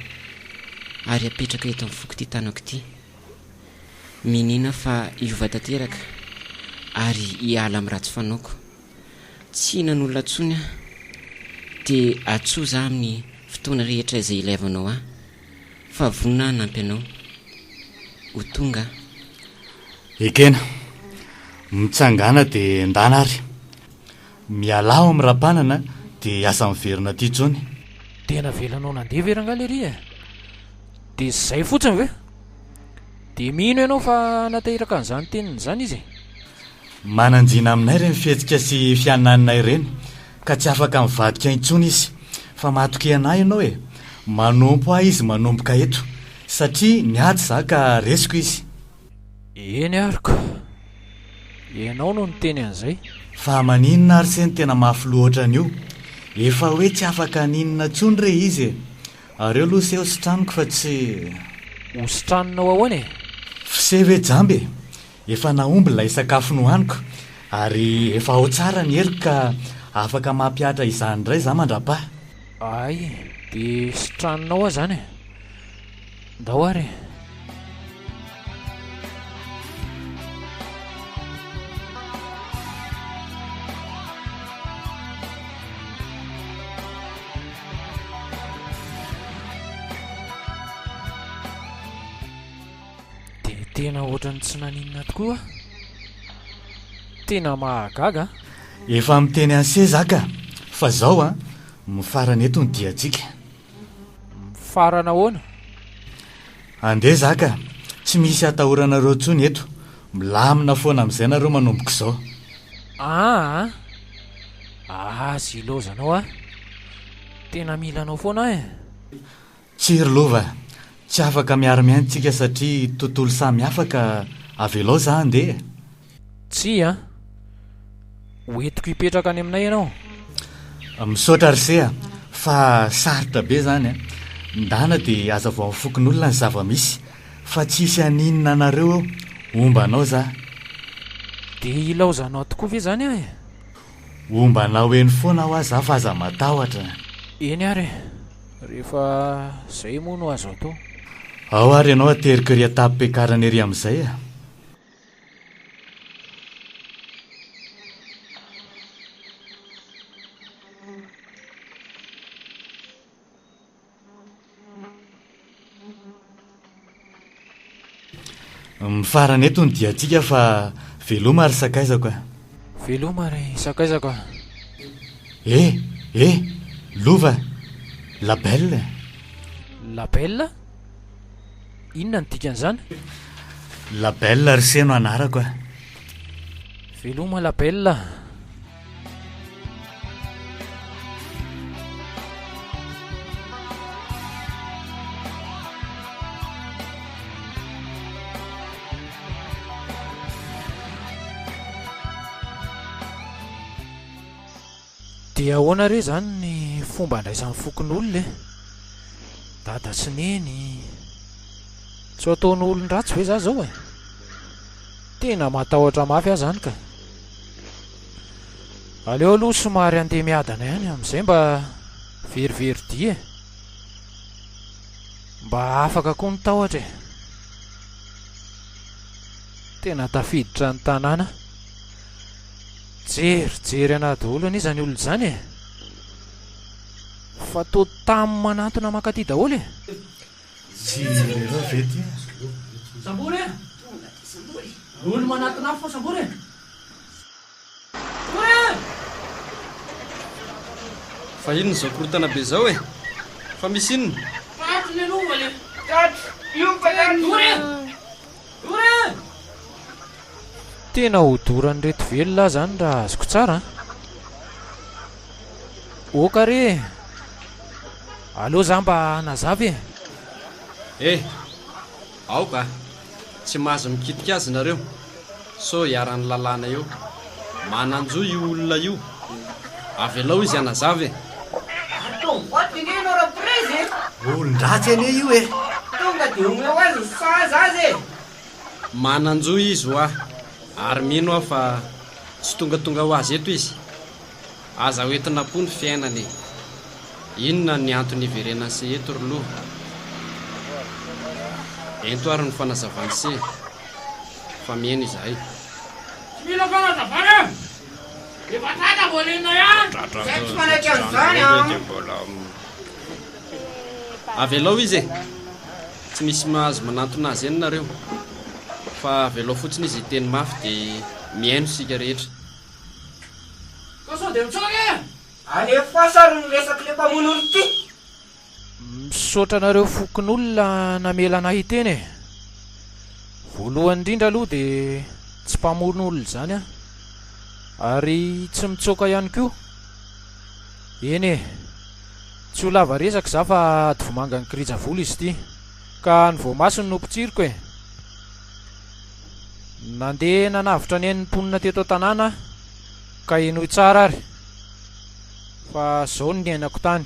ary apetraka eto amin'ny foko ty tanako ty minina fa iova tanteraka ary hiala amin'ny ratsy fanaoko tsy hinan'olona ntsony dia atsoa za amin'ny fotoana rehetra izay ilaivanao fa vonina nampy anao ho tonga ekena mitsangana dia ndana ary mialao amin'ny rapanana dia asa miverina ty tsony tena velanao nandeha veranga le ry dia zay fotsiny ve dia mino ianao fa natahiraka an'izany teniny zany izy mananjina aminay reny fihetsika sy fiannaninay ireny ka tsy afaka mivadika intsony izy fa matoky anay ianao manompo ahy izy manomboka eto satria niady za ka resiko izy eny ariko ianao no ny teny an'izay fa maninona ary seny tena mafyloatra an'io efa hoe tsy afaka ninona ntsony re izy areo aloha se ositraniko fa tsy ositranonao ahoana fise ve jamby efa naomby ilay sakafo nohaniko ary efa ao tsara ny heliko ka afaka mampiatra izany indray za mandrapa. Ay, dia sitranonao aho zany e. Ndao ary. Dia tena ohatrany tsy naninona tokoa. Tena mahagaga. Efa miteny anse zaka fa zao a mifarana eto ny diantsika. Farana ahoana? Andeha zaka, tsy misy atahoranareo ntsony eto, milamina foana amin'izay nareo manomboko izao. Azy ilozanao a, tena milanao foana e. Tsiry lova, tsy afaka miara-miaintsika satria tontolo samy afaka avelao za andeha. Tsy a, hoentiko hipetraka any aminay ianao. Misaotra risea fa sarotra be zany a. Ndana dia aza vao mifokon'olona ny zava-misy fa tsisy aninona anareo ombanao za. Dia ilaozanao tokoa ve zany aho e? Ombanao eny foana ho aza fa aza matahotra. Eny ary, rehefa zay moa no azo atao. Ao ary ianao aterika ry atapim-piakarana ery amin'izay a. Mifarana eto ny diantsika fa veloma ary sakaizako a. Veloma ary sakaizako a. Lova, labelle. Labelle? Inona ny dikan'izany? Labelle ry seno anarako a. Veloma labelle. Dia ahoana re zany ny fomba andraisan'ny fokon'olona e? Dada sy neny tsy ataon'ny olon-dratsy ve za zao e? Tena matahotra mafy aho zany ka. Aleo aloha somary andeha miadana ihany amin'izay mba verivery e. Mba afaka koa ny tahotra e. Tena tafiditra ny tanàna. Jery anaty olona izany olona izany e. Fa toa tamin'ny manantona makaty daholo e. Tsy rehefa vety. Sambory e! Olo manantona fo Sambory e! Fa inona zao korotana be zao e? Fa misy inona? Paty le lova le! Dore! Tena hodoran'ny reto velona zany raha azoko tsara. Oka re, aleo za mba nazavy e. Aoka, tsy mahazo mikitika azy nareo. So hiaran'ny lalàna eo. Mananjo io olona io. Avelao izy anazavy e. Olon-dratsy ane io e. Tonga dia omeo azy saza azy e. Mananjo izy ho aho. Ary mino aho fa tsy tongatonga ho azy eto izy. Aza hoentina po ny fiainany. Inona ny antony iverenany se eto ry loha. Ento ary ny fanazavany se. Fa mihaino izahay. Tsy mila fanazavana! Efa tata voalina ihany! Zay tsy manaiky an'izany Avelao izy e. Tsy misy mahazo manantona azy eny nareo. Fa avelao fotsiny izy teny mafy dia mihaino sika rehetra. Ka sao dia mitsoka e! Alefa sary ny resaky le mpamono olo ty. Misaotra anareo fokon'olona namela anahy iteny e. Voalohany indrindra aloha dia tsy mpamono olona zany a. Ary tsy mitsoka ihany koa. Eny e, tsy ho lava resaka za fa ady vomanga ny kirijavolo izy ity. Ka ny voamasony no mpitsiriko e. Nandeha nanavitra ny ain'ny mponina teto an-tanàna ka enoy tsara ary. Fa zao ny ainako tany.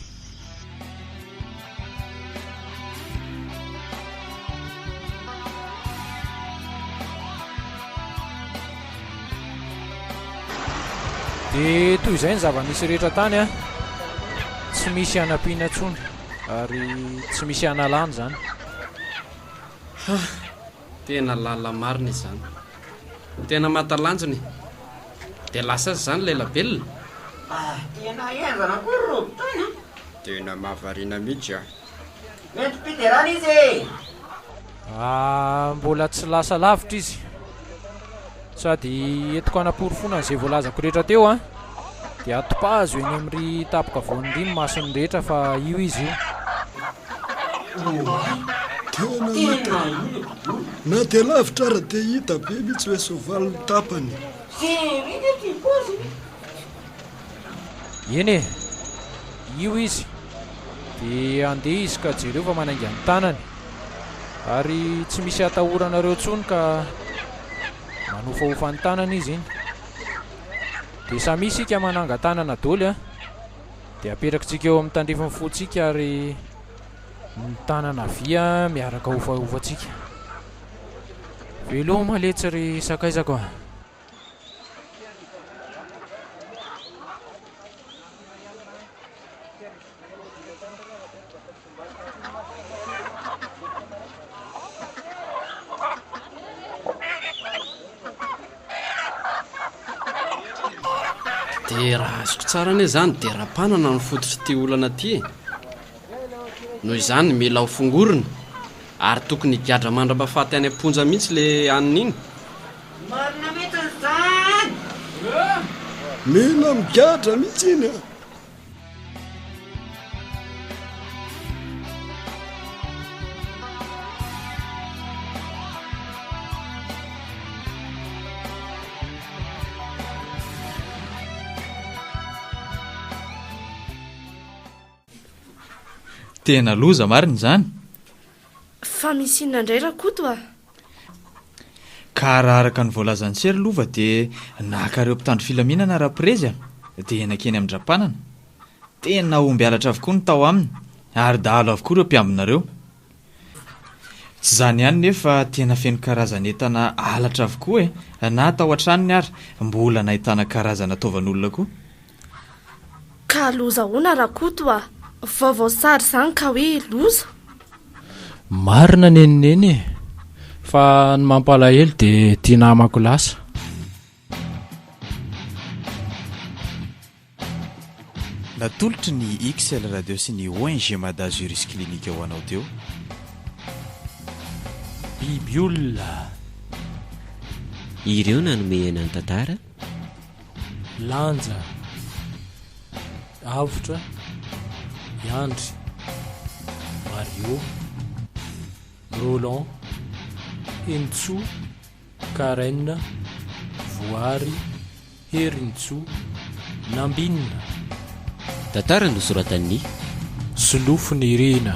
dia toy izay ny zava-misy rehetra tany a tsy misy anampiana ntsony ary tsy misy analany zany. Tena lala marina izany, tena matalanjony dia lasa azy zany lailabelona. Tena enzana koa robotana. Tena mahavariana mihitsy a. Mety mpiderana izy. Mbola tsy lasa lavitra izy sady entiko anam-porofona izay voalazako rehetra teo a dia atopahazo eny amin'ny tapoka voanindimy masony rehetra fa io izy io. Tena na dia lavitra ara dia hita be mihitsy hoe soavaly tapany. Eny e, io izy dia andeha izy ka jereo fa manainga ny tanany ary tsy misy atahoranareo ntsony ka manofahofa ny tanana izy iny. Dia samy isika mananga tanana doly a dia aperakitsika eo amin'ny tandrefany fotsika ary ny tanana via miaraka hofahofatsika. Velo maletsy ry sakaizako a. Dia raha azoko tsara anie zany dia rapanana ny fototry ty olana ty. Noho izany mila ho fongorina ary tokony higadra mandrapahafaty any amponja mihitsy le anina iny. Marina mihitsy izany. Mila migadra mihitsy iny a. Tena loza marina izany. Fa misy inona indray rakoto a? Ka raha araka ny voalazan'ny sery lova dia nakareo mpitandro filaminana raha-prezy a dia nakeny amin'ny drapanana. Tena omby alatra avokoa ny tao aminy ary dahalo avokoa ireo mpiambinareo. Tsy izany ihany nefa tena feno karazana entana alatra avokoa na atao an-tranony ary mbola nahitana karazana taovan'olona koa. Ka loza hoana rakoto a? Vaovao sary izany ka hoe loza. Marina nenineny e, fa ny mampalahelo dia tia namako lasa. Natolotry ny XL Radio sy ny ONG Mada Juris Clinique ho anao teo. Biby olona ireo nanomehana ny tantara. Lanja, avotra, Yandry, Mario, Roland, Entso, Karen, Voary, Herintso, Nambinina. Tantara nosoratan'ny Solofony Irena.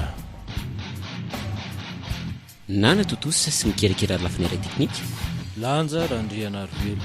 Nana totosa sy mikerakera lafiny ara teknika. Lanja Randrianarivelo.